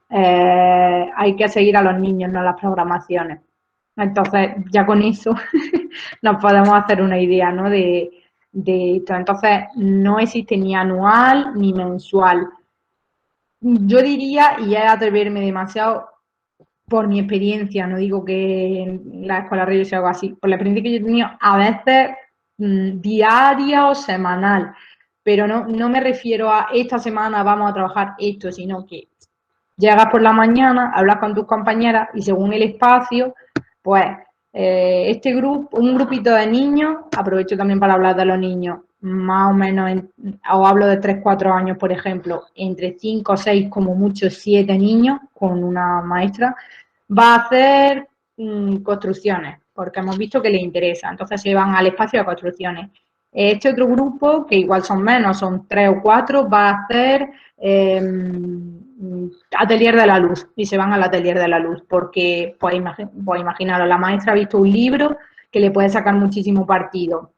hay que seguir a los niños, no las programaciones. Entonces, ya con eso nos podemos hacer una idea, ¿no? de esto. Entonces, no existe ni anual ni mensual. Yo diría, y es atreverme demasiado, por mi experiencia, no digo que en la escuela Reggio sea algo así, por la experiencia que yo he tenido, a veces diaria o semanal, pero no me refiero a esta semana vamos a trabajar esto, sino que llegas por la mañana, hablas con tus compañeras y según el espacio, pues un grupito de niños, aprovecho también para hablar de los niños, más o menos, o hablo de 3, 4 años, por ejemplo, entre 5, 6, como mucho 7 niños con una maestra, va a hacer construcciones, porque hemos visto que les interesa, entonces se van al espacio de construcciones. Este otro grupo, que igual son menos, son 3 o 4, va a hacer atelier de la luz, y se van al atelier de la luz, porque pues imaginaros, la maestra ha visto un libro que le puede sacar muchísimo partido,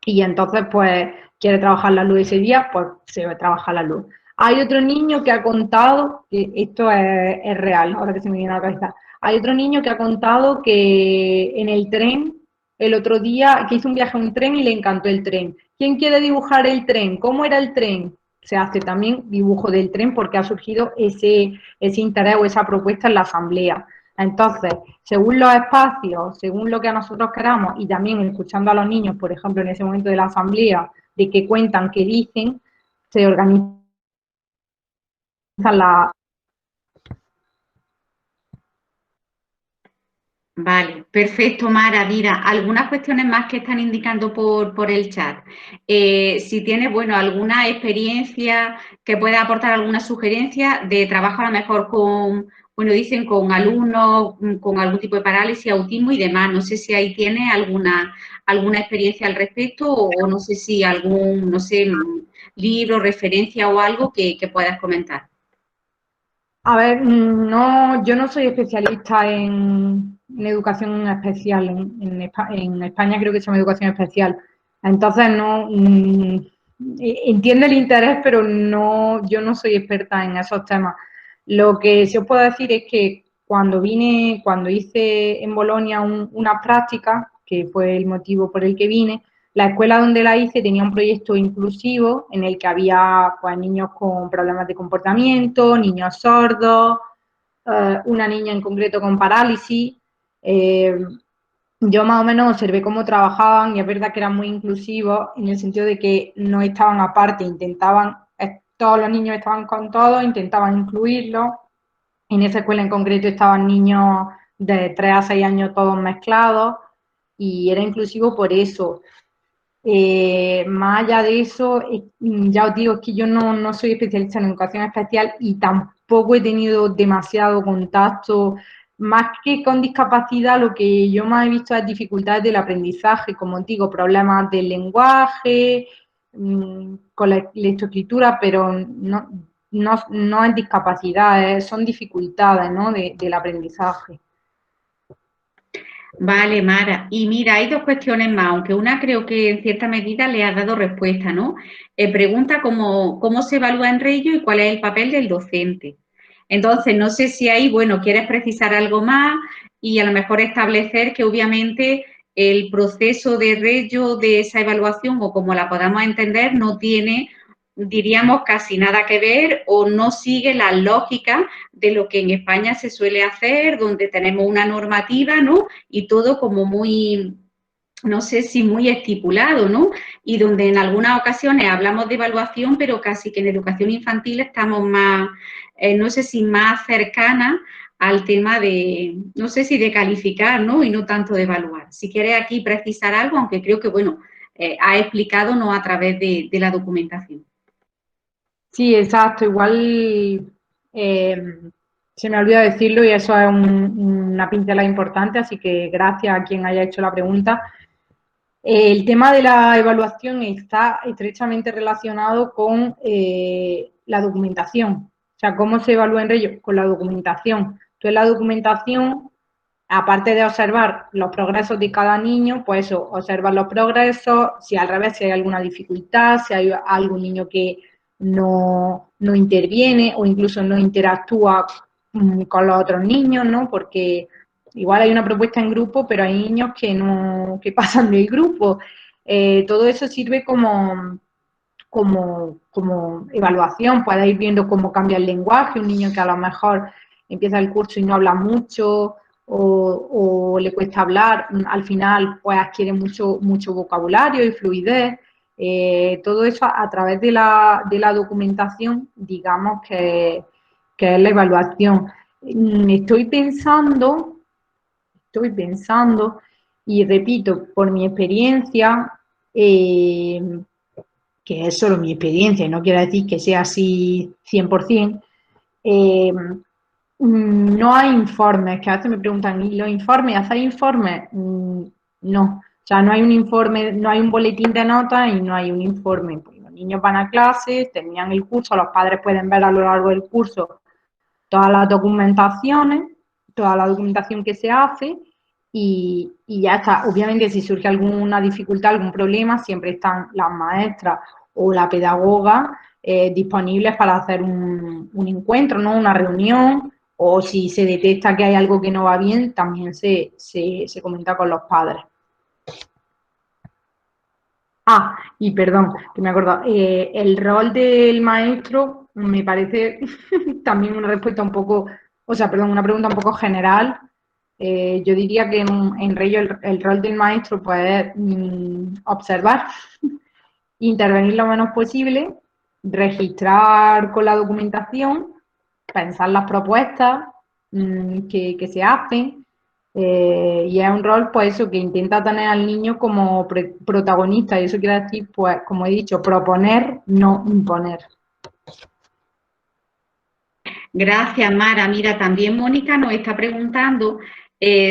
y entonces pues quiere trabajar la luz ese día, pues se va a trabajar la luz. Hay otro niño que ha contado, que esto es real, ahora que se me viene a la cabeza, hay otro niño que ha contado que en el tren, el otro día, que hizo un viaje en un tren y le encantó el tren. ¿Quién quiere dibujar el tren? ¿Cómo era el tren? Se hace también dibujo del tren porque ha surgido ese interés o esa propuesta en la asamblea. Entonces, según los espacios, según lo que a nosotros queramos, y también escuchando a los niños, por ejemplo, en ese momento de la asamblea, de qué cuentan, qué dicen, se organizan las... Vale, perfecto, Mara. Mira, algunas cuestiones más que están indicando por el chat. Si tienes, bueno, alguna experiencia que pueda aportar alguna sugerencia de trabajo a lo mejor con, bueno, dicen con alumnos con algún tipo de parálisis, autismo y demás. No sé si ahí tienes alguna experiencia al respecto o no sé si algún, no sé, libro, referencia o algo que puedas comentar. A ver, no, yo no soy especialista en educación especial. En España creo que se llama educación especial. Entonces, no entiendo el interés, pero no, yo no soy experta en esos temas. Lo que sí os puedo decir es que cuando hice en Bolonia una práctica, que fue el motivo por el que vine, la escuela donde la hice tenía un proyecto inclusivo en el que había pues, niños con problemas de comportamiento, niños sordos, una niña en concreto con parálisis. Yo más o menos observé cómo trabajaban y es verdad que eran muy inclusivos en el sentido de que no estaban aparte, todos los niños estaban con todos, intentaban incluirlos. En esa escuela en concreto estaban niños de 3 a 6 años todos mezclados y era inclusivo por eso. Más allá de eso, ya os digo, es que yo no soy especialista en educación especial y tampoco he tenido demasiado contacto. Más que con discapacidad, lo que yo más he visto es dificultades del aprendizaje, como digo, problemas del lenguaje, con la lectoescritura, pero no es discapacidad, son dificultades, ¿no? del aprendizaje. Vale, Mara. Y mira, hay dos cuestiones más, aunque una creo que en cierta medida le has dado respuesta, ¿no? Pregunta cómo se evalúa en Reillo y cuál es el papel del docente. Entonces, no sé si ahí, bueno, quieres precisar algo más y a lo mejor establecer que obviamente el proceso de Reillo de esa evaluación o como la podamos entender no tiene, diríamos, casi nada que ver o no sigue la lógica de lo que en España se suele hacer, donde tenemos una normativa, ¿no? Y todo como muy, no sé si muy estipulado, ¿no? Y donde en algunas ocasiones hablamos de evaluación, pero casi que en educación infantil estamos más, no sé si más cercanas al tema de, no sé si de calificar, ¿no? Y no tanto de evaluar. Si quieres aquí precisar algo, aunque creo que, bueno, ha explicado, ¿no? A través de la documentación. Sí, exacto. Igual se me olvidó decirlo y eso es una pincelada importante, así que gracias a quien haya hecho la pregunta. El tema de la evaluación está estrechamente relacionado con la documentación. O sea, ¿cómo se evalúa en ello? Con la documentación. Entonces, la documentación, aparte de observar los progresos de cada niño, pues eso, observar los progresos, si al revés, si hay alguna dificultad, si hay algún niño que no interviene o incluso no interactúa con los otros niños, ¿no? Porque igual hay una propuesta en grupo, pero hay niños que pasan del grupo. Todo eso sirve como evaluación, puedes ir viendo cómo cambia el lenguaje, un niño que a lo mejor empieza el curso y no habla mucho o le cuesta hablar, al final pues adquiere mucho vocabulario y fluidez. Todo eso a través de la documentación, digamos que es la evaluación. Estoy pensando y repito, por mi experiencia, que es solo mi experiencia y no quiero decir que sea así 100%, no hay informes, que a veces me preguntan, ¿y los informes? ¿Hacéis informes? No. O sea, no hay un informe, no hay un boletín de notas y no hay un informe. Pues los niños van a clase, terminan el curso, los padres pueden ver a lo largo del curso todas las documentaciones, toda la documentación que se hace y ya está. Obviamente, si surge alguna dificultad, algún problema, siempre están las maestras o la pedagoga disponibles para hacer un encuentro, ¿no? Una reunión, o si se detecta que hay algo que no va bien, también se comenta con los padres. Ah, y perdón, que me he acordado, el rol del maestro me parece también una respuesta un poco, o sea, perdón, una pregunta un poco general. Yo diría que en Reyo el rol del maestro pues es observar, intervenir lo menos posible, registrar con la documentación, pensar las propuestas que se hacen, y es un rol, pues eso, que intenta tener al niño como protagonista, y eso quiere decir, pues, como he dicho, proponer, no imponer. Gracias, Mara. Mira, también Mónica nos está preguntando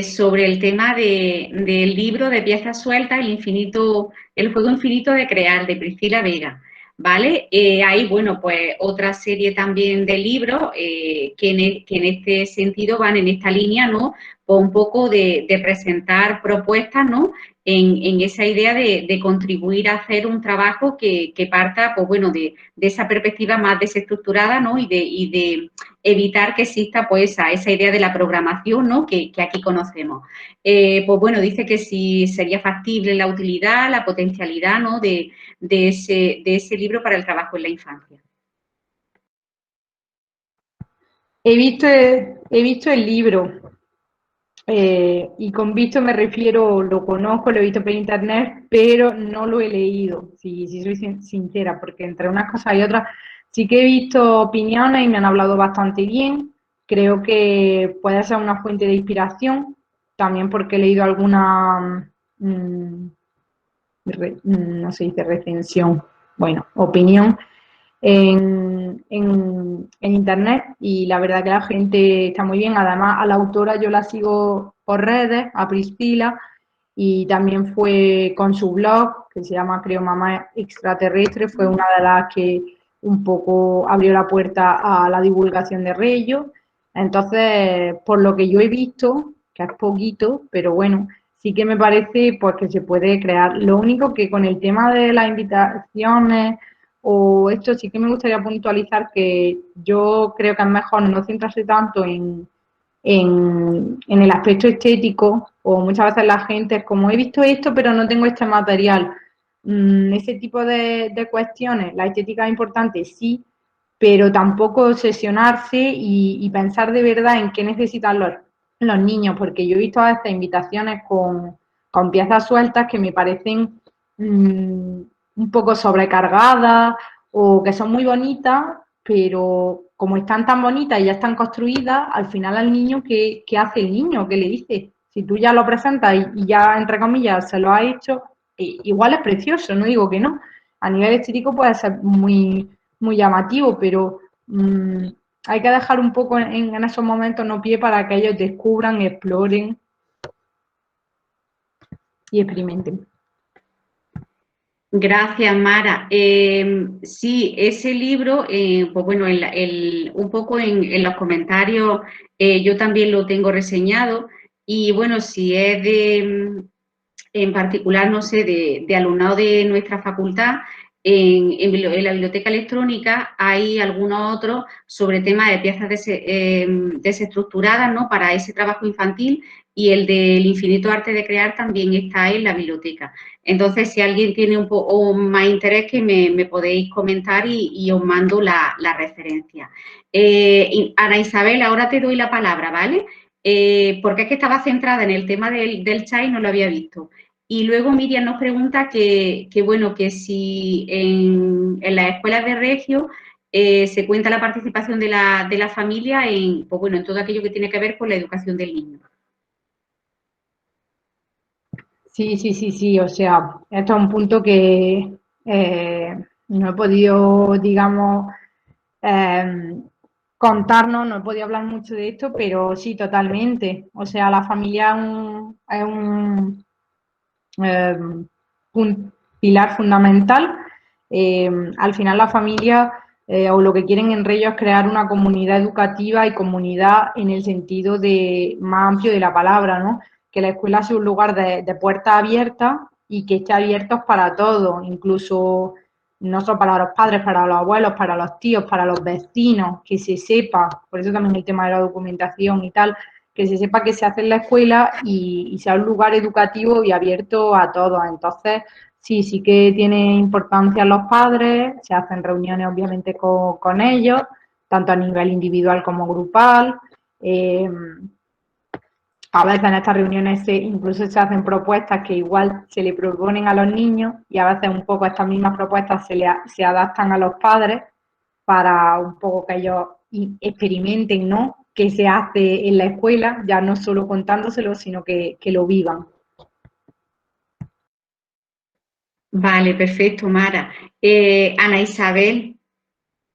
sobre el tema del libro de piezas sueltas, el juego infinito de crear, de Priscila Vega. ¿Vale? Hay, bueno, pues otra serie también de libros que en este sentido van en esta línea, ¿no? Pues un poco de presentar propuestas, ¿no? En esa idea de contribuir a hacer un trabajo que parta, pues bueno, de esa perspectiva más desestructurada, ¿no? Y de evitar que exista pues esa idea de la programación, ¿no? que aquí conocemos. Pues bueno, dice que si sería factible la utilidad, la potencialidad, ¿no? de ese libro para el trabajo en la infancia. He visto el libro, y con visto me refiero, lo conozco, lo he visto por internet, pero no lo he leído, si soy sincera, porque entre unas cosas y otras sí que he visto opiniones y me han hablado bastante bien. Creo que puede ser una fuente de inspiración, también porque he leído alguna, no se dice recensión, bueno, opinión en internet, y la verdad que la gente está muy bien. Además, a la autora yo la sigo por redes, a Priscila, y también fue con su blog, que se llama, creo, Mamá Extraterrestre, fue una de las que un poco abrió la puerta a la divulgación de Reyo. Entonces, por lo que yo he visto, que es poquito, pero bueno, sí que me parece pues que se puede crear. Lo único que con el tema de las invitaciones o esto, sí que me gustaría puntualizar que yo creo que es mejor no centrarse tanto en el aspecto estético, o muchas veces la gente es como, he visto esto, pero no tengo este material. Ese tipo de cuestiones, la estética es importante, sí, pero tampoco obsesionarse y pensar de verdad en qué necesitan los niños, porque yo he visto a veces invitaciones con piezas sueltas que me parecen un poco sobrecargadas o que son muy bonitas, pero como están tan bonitas y ya están construidas, al final al niño, ¿qué hace el niño? ¿Qué le dice? Si tú ya lo presentas y ya, entre comillas, se lo has hecho, igual es precioso, no digo que no. A nivel estético puede ser muy llamativo, pero hay que dejar un poco en esos momentos no pie para que ellos descubran, exploren y experimenten. Gracias, Mara. Sí, ese libro, pues bueno, un poco en los comentarios yo también lo tengo reseñado, y bueno, si es en particular, no sé, de alumnado de nuestra facultad, en la biblioteca electrónica hay algunos otros sobre temas de piezas desestructuradas, ¿no? Para ese trabajo infantil, y el del infinito arte de crear también está en la biblioteca. Entonces, si alguien tiene un poco más interés, que me podéis comentar y os mando la referencia. Ana Isabel, ahora te doy la palabra, ¿vale? Porque es que estaba centrada en el tema del chat y no lo había visto. Y luego Miriam nos pregunta bueno, que si en las escuelas de Regio se cuenta la participación de la familia pues bueno, en todo aquello que tiene que ver con la educación del niño. Sí, o sea, esto es un punto que no he podido, digamos, contarnos, no he podido hablar mucho de esto, pero sí, totalmente. O sea, la familia un pilar fundamental. Al final la familia o lo que quieren en Reyo es crear una comunidad educativa y comunidad en el sentido más amplio de la palabra, ¿no? Que la escuela sea un lugar de puertas abiertas y que esté abierto para todos, incluso no solo para los padres, para los abuelos, para los tíos, para los vecinos, que se sepa, por eso también el tema de la documentación y tal, que se sepa que se hace en la escuela y sea un lugar educativo y abierto a todos. Entonces, sí que tiene importancia los padres, se hacen reuniones obviamente con ellos, tanto a nivel individual como grupal. A veces en estas reuniones incluso se hacen propuestas que igual se le proponen a los niños y a veces un poco estas mismas propuestas se adaptan a los padres para un poco que ellos experimenten, ¿no?, qué se hace en la escuela, ya no solo contándoselo, sino que lo vivan. Vale, perfecto, Mara. Ana Isabel,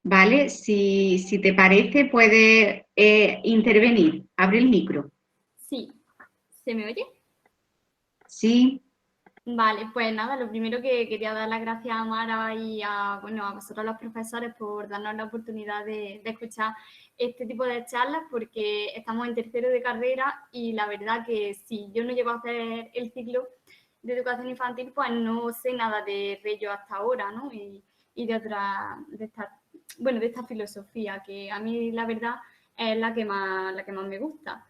¿vale? Si te parece, puedes intervenir. Abre el micro. Sí. ¿Se me oye? Sí. Vale, pues nada, lo primero que quería dar las gracias a Mara y a vosotros los profesores por darnos la oportunidad de escuchar este tipo de charlas, porque estamos en tercero de carrera y la verdad que si yo no llego a hacer el ciclo de educación infantil, pues no sé nada de Reyo hasta ahora, ¿no? Y de esta filosofía que a mí la verdad es la que más me gusta.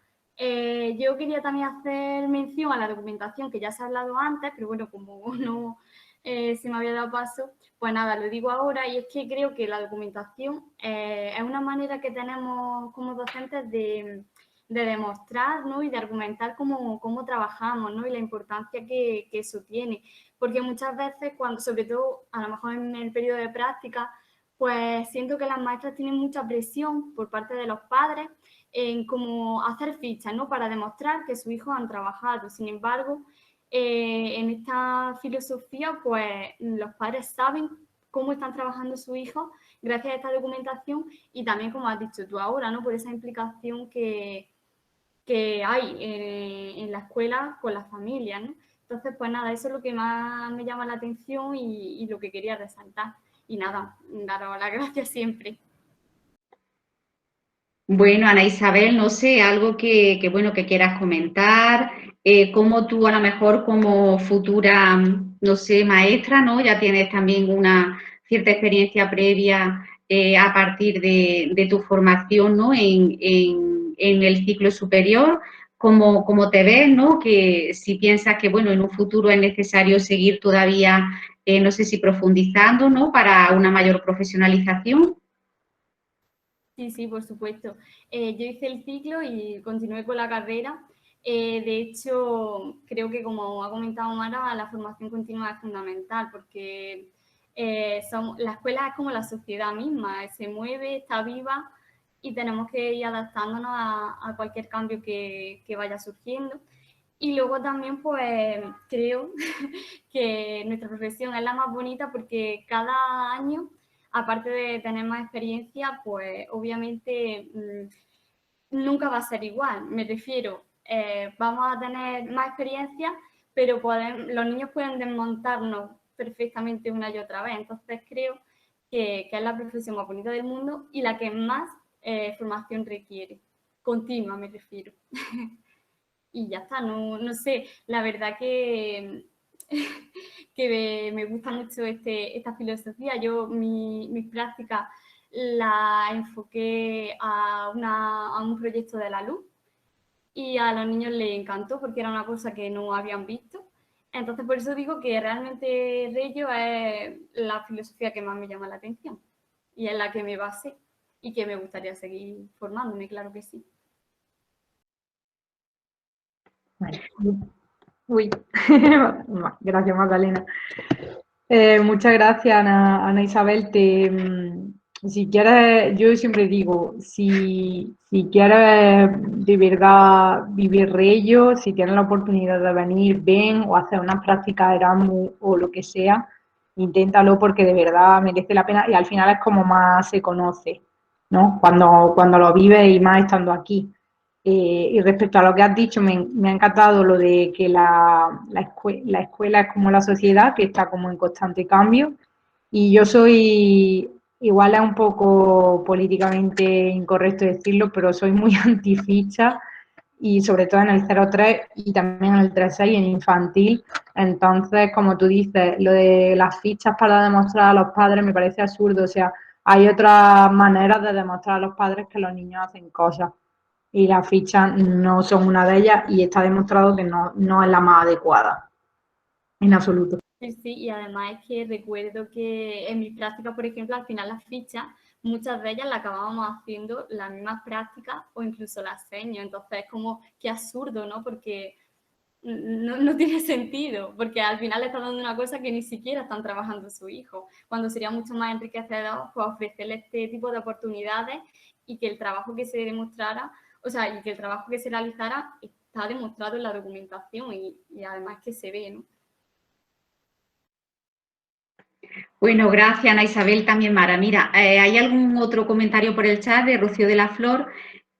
Yo quería también hacer mención a la documentación que ya se ha hablado antes, pero bueno, como no se me había dado paso, pues nada, lo digo ahora, y es que creo que la documentación es una manera que tenemos como docentes de demostrar, ¿no?, y de argumentar cómo trabajamos, ¿no?, y la importancia que eso tiene, porque muchas veces, sobre todo a lo mejor en el periodo de práctica, pues siento que las maestras tienen mucha presión por parte de los padres en cómo hacer fichas, ¿no?, para demostrar que sus hijos han trabajado. Sin embargo, en esta filosofía, pues los padres saben cómo están trabajando sus hijos gracias a esta documentación y también, como has dicho tú ahora, ¿no?, por esa implicación que hay en la escuela con las familias, ¿no? Entonces, pues nada, eso es lo que más me llama la atención y lo que quería resaltar. Y nada, daros las gracias siempre. Bueno, Ana Isabel, no sé, algo que quieras comentar, cómo tú a lo mejor como futura, no sé, maestra, ¿no? Ya tienes también una cierta experiencia previa a partir de tu formación, ¿no?, en el ciclo superior, cómo te ves, ¿no? Que si piensas que, bueno, en un futuro es necesario seguir todavía, no sé si profundizando, ¿no?, para una mayor profesionalización. Sí, por supuesto. Yo hice el ciclo y continué con la carrera. De hecho, creo que, como ha comentado Mara, la formación continua es fundamental porque la escuela es como la sociedad misma, se mueve, está viva y tenemos que ir adaptándonos a cualquier cambio que vaya surgiendo. Y luego también, pues, creo que nuestra profesión es la más bonita porque cada año, aparte de tener más experiencia, pues obviamente nunca va a ser igual. Me refiero, vamos a tener más experiencia, pero los niños pueden desmontarnos perfectamente una y otra vez. Entonces creo que es la profesión más bonita del mundo y la que más formación requiere. Continua, me refiero. Y ya está, no sé, la verdad que me gusta mucho esta filosofía. Yo mis prácticas la enfoqué a un proyecto de la luz y a los niños les encantó porque era una cosa que no habían visto. Entonces, por eso digo que realmente Reyo es la filosofía que más me llama la atención y es la que me basé y que me gustaría seguir formándome, claro que sí. Uy, gracias, Magdalena. Muchas gracias, Ana Isabel. Si quieres, yo siempre digo, si quieres de verdad vivir Reyo, si tienes la oportunidad de venir, ven o hacer unas prácticas Erasmus o lo que sea, inténtalo porque de verdad merece la pena y al final es como más se conoce, ¿no? Cuando lo vives y más estando aquí. Y respecto a lo que has dicho, me ha encantado lo de que la escuela es como la sociedad, que está como en constante cambio. Y yo soy, igual es un poco políticamente incorrecto decirlo, pero soy muy antificha y sobre todo en el 03 y también en el 36 en infantil. Entonces, como tú dices, lo de las fichas para demostrar a los padres me parece absurdo. O sea, hay otras maneras de demostrar a los padres que los niños hacen cosas y las fichas no son una de ellas y está demostrado que no es la más adecuada, en absoluto. Sí, sí, y además es que recuerdo que en mi práctica, por ejemplo, al final las fichas, muchas de ellas las acabábamos haciendo las mismas prácticas o incluso las señas. Entonces es como que absurdo, ¿no? Porque no tiene sentido, porque al final le está dando una cosa que ni siquiera están trabajando su hijo, cuando sería mucho más enriquecedor pues, ofrecerle este tipo de oportunidades y que el trabajo que se demostrara, o sea, y que el trabajo que se realizara está demostrado en la documentación y además que se ve, ¿no? Bueno, gracias Ana Isabel, también Mara. Mira, ¿hay algún otro comentario por el chat de Rocío de la Flor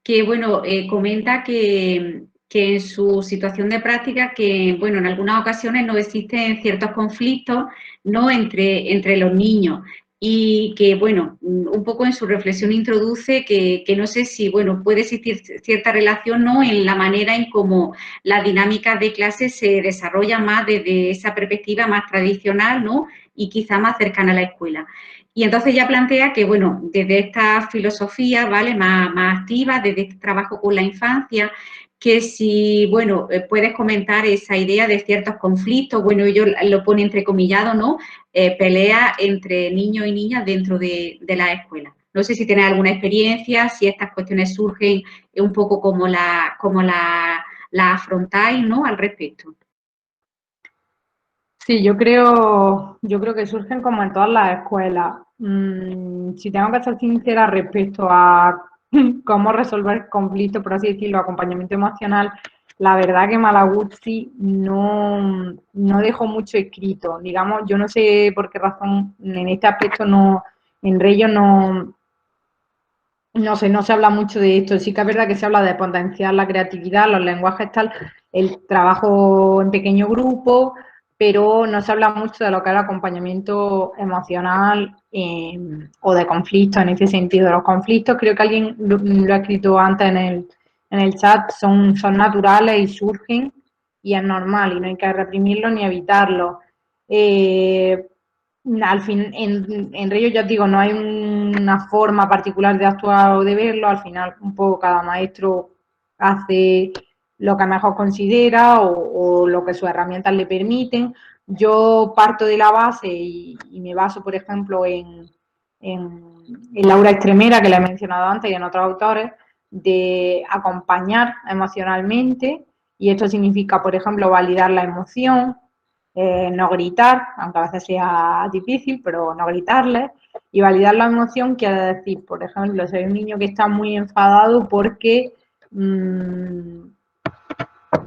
que, bueno, comenta que en su situación de práctica, que, bueno, en algunas ocasiones no existen ciertos conflictos, ¿no?, entre los niños y que, bueno, un poco en su reflexión introduce que no sé si, bueno, puede existir cierta relación, ¿no?, en la manera en cómo las dinámicas de clase se desarrollan más desde esa perspectiva más tradicional, ¿no?, y quizá más cercana a la escuela. Y entonces ya plantea que, bueno, desde esta filosofía, ¿vale?, más activa, desde este trabajo con la infancia, que si, bueno, puedes comentar esa idea de ciertos conflictos, bueno, ellos lo pone entrecomillado, ¿no?, pelea entre niños y niñas dentro de la escuela. No sé si tienes alguna experiencia, si estas cuestiones surgen un poco como la afrontáis, ¿no?, al respecto. Sí, yo creo que surgen como en todas las escuelas. Si tengo que ser sincera respecto a cómo resolver conflictos, por así decirlo, acompañamiento emocional, la verdad que Malaguzzi no dejó mucho escrito. Digamos, yo no sé por qué razón en este aspecto en Reyo no se habla mucho de esto. Sí que es verdad que se habla de potenciar la creatividad, los lenguajes tal, el trabajo en pequeño grupo, pero no se habla mucho de lo que es el acompañamiento emocional o de conflictos en ese sentido. Los conflictos, creo que alguien lo ha escrito antes en el chat, son naturales y surgen y es normal y no hay que reprimirlos ni evitarlos. Al fin, en Río ya os digo, no hay una forma particular de actuar o de verlo, al final un poco cada maestro hace lo que mejor considera o lo que sus herramientas le permiten. Yo parto de la base y me baso, por ejemplo, en Laura Estremera, que la he mencionado antes, y en otros autores, de acompañar emocionalmente, y esto significa, por ejemplo, validar la emoción, no gritar, aunque a veces sea difícil, pero no gritarle, y validar la emoción quiere decir, por ejemplo, si hay un niño que está muy enfadado porque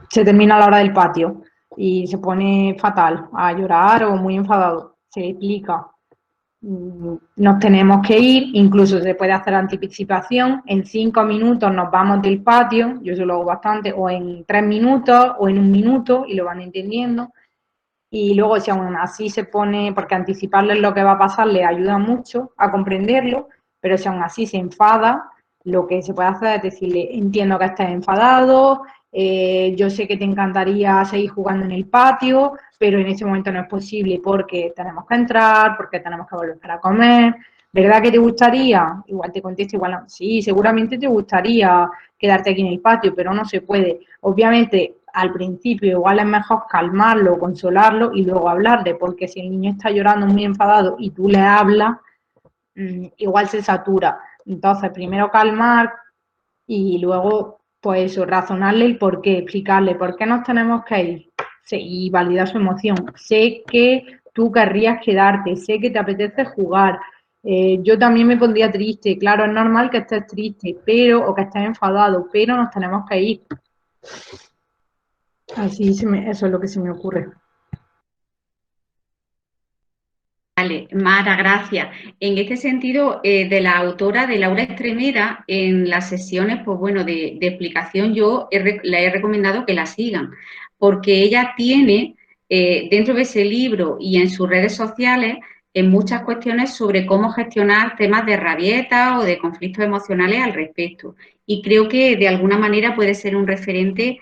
se termina la hora del patio y se pone fatal, a llorar o muy enfadado, se le explica. Nos tenemos que ir, incluso se puede hacer anticipación, en 5 minutos nos vamos del patio, yo eso lo hago bastante, o en 3 minutos o en 1 minuto y lo van entendiendo. Y luego si aún así se pone, porque anticiparles lo que va a pasar les ayuda mucho a comprenderlo, pero si aún así se enfada, lo que se puede hacer es decirle, entiendo que estás enfadado, yo sé que te encantaría seguir jugando en el patio, pero en este momento no es posible porque tenemos que entrar, porque tenemos que volver a comer. ¿Verdad que te gustaría? Igual te contesto, igual no. Sí, seguramente te gustaría quedarte aquí en el patio, pero no se puede. Obviamente, al principio igual es mejor calmarlo, consolarlo y luego hablarle, porque si el niño está llorando muy enfadado y tú le hablas, igual se satura. Entonces, primero calmar y luego, pues eso, razonarle el por qué, explicarle por qué nos tenemos que ir y validar su emoción. Sé que tú querrías quedarte, sé que te apetece jugar. Yo también me pondría triste, claro, es normal que estés triste, pero, o que estés enfadado, pero nos tenemos que ir. Así eso es lo que se me ocurre. Vale, Mara, gracias. En este sentido, de la autora de Laura Estremera, en las sesiones, pues bueno, de explicación, yo le he recomendado que la sigan, porque ella tiene dentro de ese libro y en sus redes sociales en muchas cuestiones sobre cómo gestionar temas de rabieta o de conflictos emocionales al respecto. Y creo que de alguna manera puede ser un referente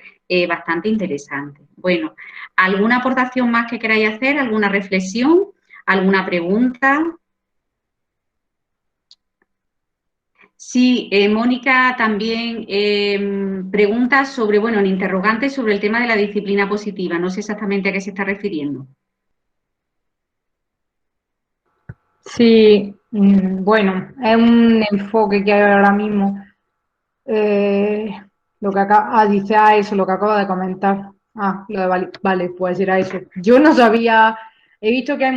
bastante interesante. Bueno, ¿alguna aportación más que queráis hacer? ¿Alguna reflexión? ¿Alguna pregunta? Sí, Mónica también pregunta sobre, bueno, en interrogante sobre el tema de la disciplina positiva. No sé exactamente a qué se está refiriendo. Sí, bueno, es un enfoque que hay ahora mismo. Lo que acá, dice, eso, lo que acabo de comentar. Lo de vale, pues era eso. Yo no sabía, he visto que hay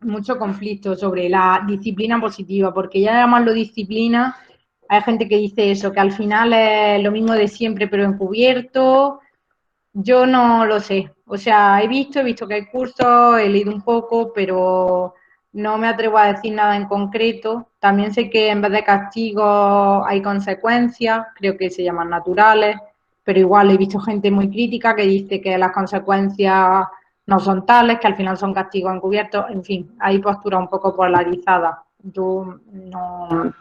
mucho conflicto sobre la disciplina positiva, porque ya llamarlo disciplina, hay gente que dice eso, que al final es lo mismo de siempre, pero encubierto. Yo no lo sé. O sea, he visto que hay cursos, he leído un poco, pero no me atrevo a decir nada en concreto. También sé que en vez de castigos hay consecuencias, creo que se llaman naturales, pero igual he visto gente muy crítica que dice que las consecuencias no son tales, que al final son castigos encubiertos. En fin, hay posturas un poco polarizadas. Yo no.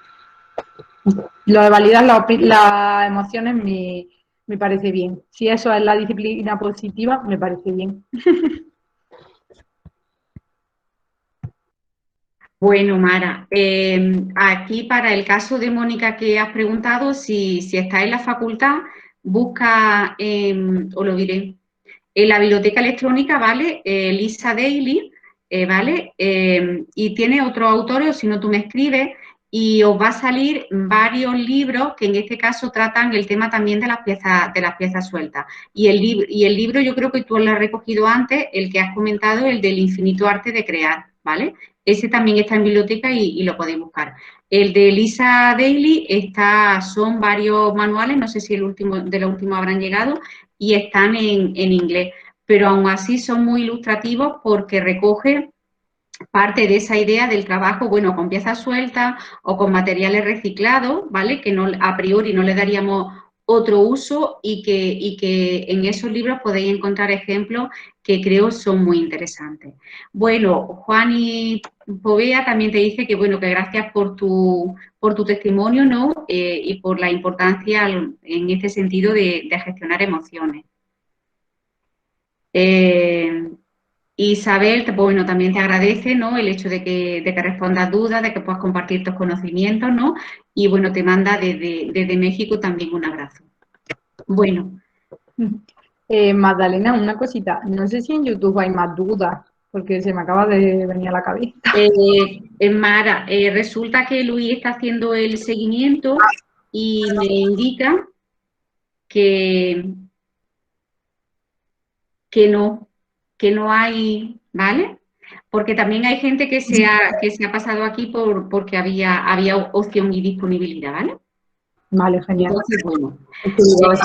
Lo de validar las emociones me parece bien. Si eso es la disciplina positiva, me parece bien. Bueno, Mara, aquí para el caso de Mónica que has preguntado, si está en la facultad, busca, os lo diré, en la biblioteca electrónica, ¿vale? Lisa Daily, ¿vale? Y tiene otros autores, o si no, tú me escribes, y os va a salir varios libros que en este caso tratan el tema también de las piezas sueltas. Y el libro yo creo que tú lo has recogido antes, el que has comentado, el del infinito arte de crear, ¿vale? Ese también está en biblioteca y lo podéis buscar. El de Lisa Daily son varios manuales, no sé si de los últimos habrán llegado, y están en inglés, pero aún así son muy ilustrativos porque recoge parte de esa idea del trabajo, bueno, con piezas sueltas o con materiales reciclados, ¿vale? Que no, a priori no le daríamos otro uso y que en esos libros podéis encontrar ejemplos que creo son muy interesantes. Bueno, Juan y Povea también te dice que, bueno, que gracias por tu testimonio, ¿no? Y por la importancia en este sentido de gestionar emociones. Isabel, bueno, también te agradece, ¿no? El hecho de que respondas dudas, de que puedas compartir tus conocimientos, ¿no? Y bueno, te manda desde México también un abrazo. Bueno. Magdalena, una cosita. No sé si en YouTube hay más dudas, porque se me acaba de venir a la cabeza. Mara, resulta que Luis está haciendo el seguimiento y me indica que no hay, ¿vale? Porque también hay gente que se ha pasado aquí porque había opción y disponibilidad, ¿vale? Vale, genial. Entonces, bueno.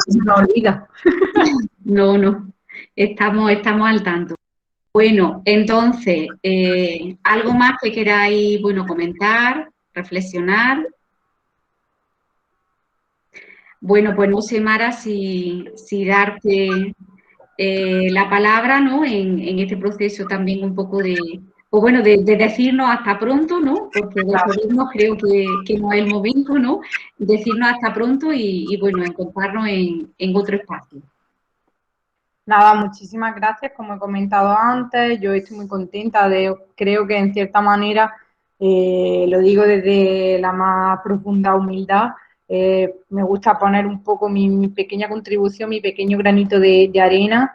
Se me olvida. No, estamos al tanto. Bueno, entonces, ¿algo más que queráis, bueno, comentar, reflexionar? Bueno, pues no sé, Mara, si darte la palabra, ¿no? En este proceso también un poco pues bueno, de decirnos hasta pronto, ¿no? Porque despedirnos creo que no es el momento, ¿no? Decirnos hasta pronto y bueno, encontrarnos en otro espacio. Nada, muchísimas gracias. Como he comentado antes, yo estoy muy contenta creo que en cierta manera, lo digo desde la más profunda humildad, me gusta poner un poco mi pequeña contribución, mi pequeño granito de arena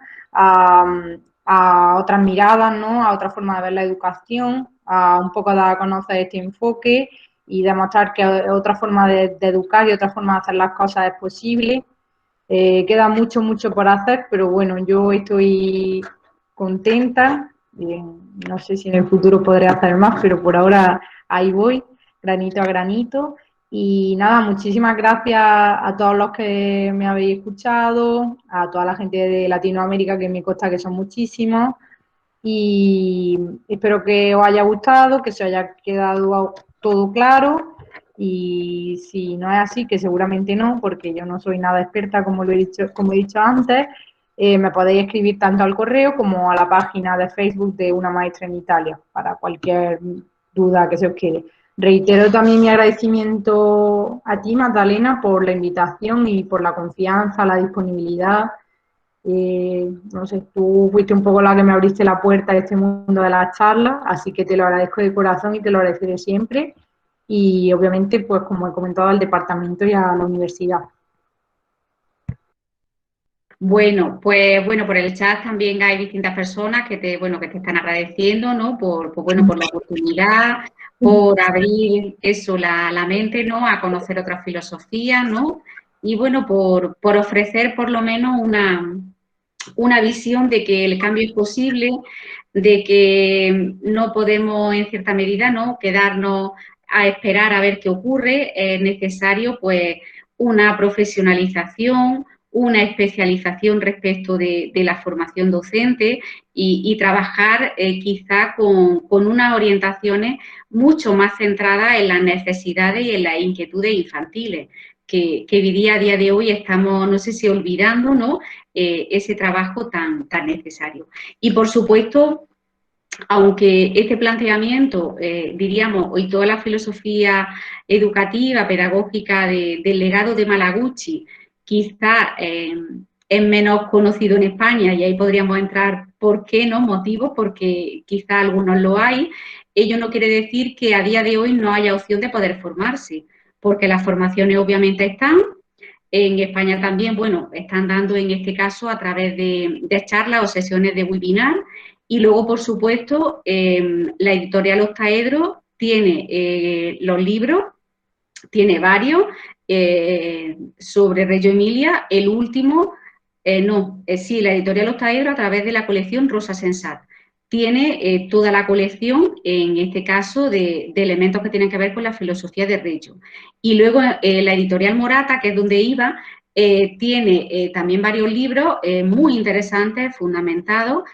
a otras miradas, ¿no? A otra forma de ver la educación, a un poco dar a conocer este enfoque y demostrar que otra forma de educar y otra forma de hacer las cosas es posible. Queda mucho por hacer, pero bueno, yo estoy contenta. No sé si en el futuro podré hacer más, pero por ahora ahí voy, granito a granito. Y nada, muchísimas gracias a todos los que me habéis escuchado, a toda la gente de Latinoamérica, que me consta que son muchísimos. y espero que os haya gustado, que se haya quedado todo claro, y si no es así, que seguramente no, porque yo no soy nada experta, como he dicho antes, me podéis escribir tanto al correo como a la página de Facebook de Una Maestra en Italia, para cualquier duda que se os quede. Reitero también mi agradecimiento a ti, Magdalena, por la invitación y por la confianza, la disponibilidad. No sé, tú fuiste un poco la que me abriste la puerta a este mundo de las charlas, así que te lo agradezco de corazón y te lo agradeceré siempre. Y obviamente, pues como he comentado, al departamento y a la universidad. Bueno, pues bueno, por el chat también hay distintas personas que te están agradeciendo, ¿no? Por la oportunidad, por abrir eso, la mente, ¿no? A conocer otras filosofías, ¿no? Y bueno, por ofrecer por lo menos una visión de que el cambio es posible, de que no podemos en cierta medida, ¿no? Quedarnos a esperar a ver qué ocurre. Es necesario, pues, una profesionalización, una especialización respecto de la formación docente y trabajar quizá con unas orientaciones mucho más centradas en las necesidades y en las inquietudes infantiles, que a día de hoy estamos, no sé si olvidando, ¿no? Ese trabajo tan necesario. Y, por supuesto, aunque este planteamiento, diríamos, y toda la filosofía educativa, pedagógica del legado de Malaguchi, quizá es menos conocido en España, y ahí podríamos entrar, ¿por qué no? Motivos, porque quizá algunos lo hay. Ello no quiere decir que a día de hoy no haya opción de poder formarse, porque las formaciones obviamente están. En España también, bueno, están dando en este caso a través de charlas o sesiones de webinar. Y luego, por supuesto, la editorial Octaedro tiene los libros, tiene varios sobre Reggio Emilia. El último, sí, la editorial Octaedro a través de la colección Rosa Sensat. Tiene toda la colección, en este caso, de elementos que tienen que ver con la filosofía de Reggio. Y luego la editorial Morata, que es donde iba, tiene también varios libros muy interesantes, fundamentados,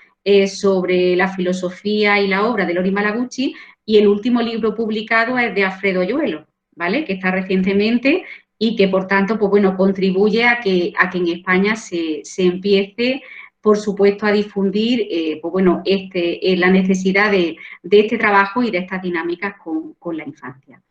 sobre la filosofía y la obra de Lori Malaguchi, y el último libro publicado es de Alfredo Oyuelo, ¿vale? Que está recientemente y que, por tanto, pues bueno, contribuye a que en España se empiece, por supuesto, a difundir, pues bueno, la necesidad de este trabajo y de estas dinámicas con la infancia.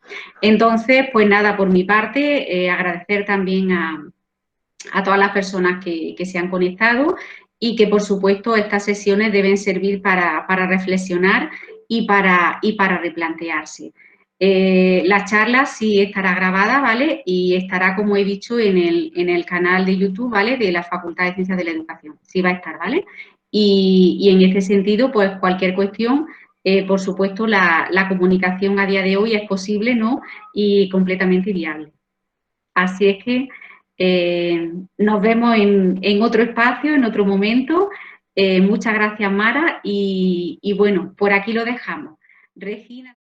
Entonces, pues nada, por mi parte, agradecer también a todas las personas que se han conectado, y que, por supuesto, estas sesiones deben servir para reflexionar y para replantearse. La charla sí estará grabada, ¿vale? Y estará, como he dicho, en el canal de YouTube, ¿vale? De la Facultad de Ciencias de la Educación. Sí va a estar, ¿vale? Y en este sentido, pues cualquier cuestión, por supuesto, la comunicación a día de hoy es posible, ¿no? Y completamente viable. Así es que nos vemos en otro espacio, en otro momento. Muchas gracias, Mara, y bueno, por aquí lo dejamos. Regina.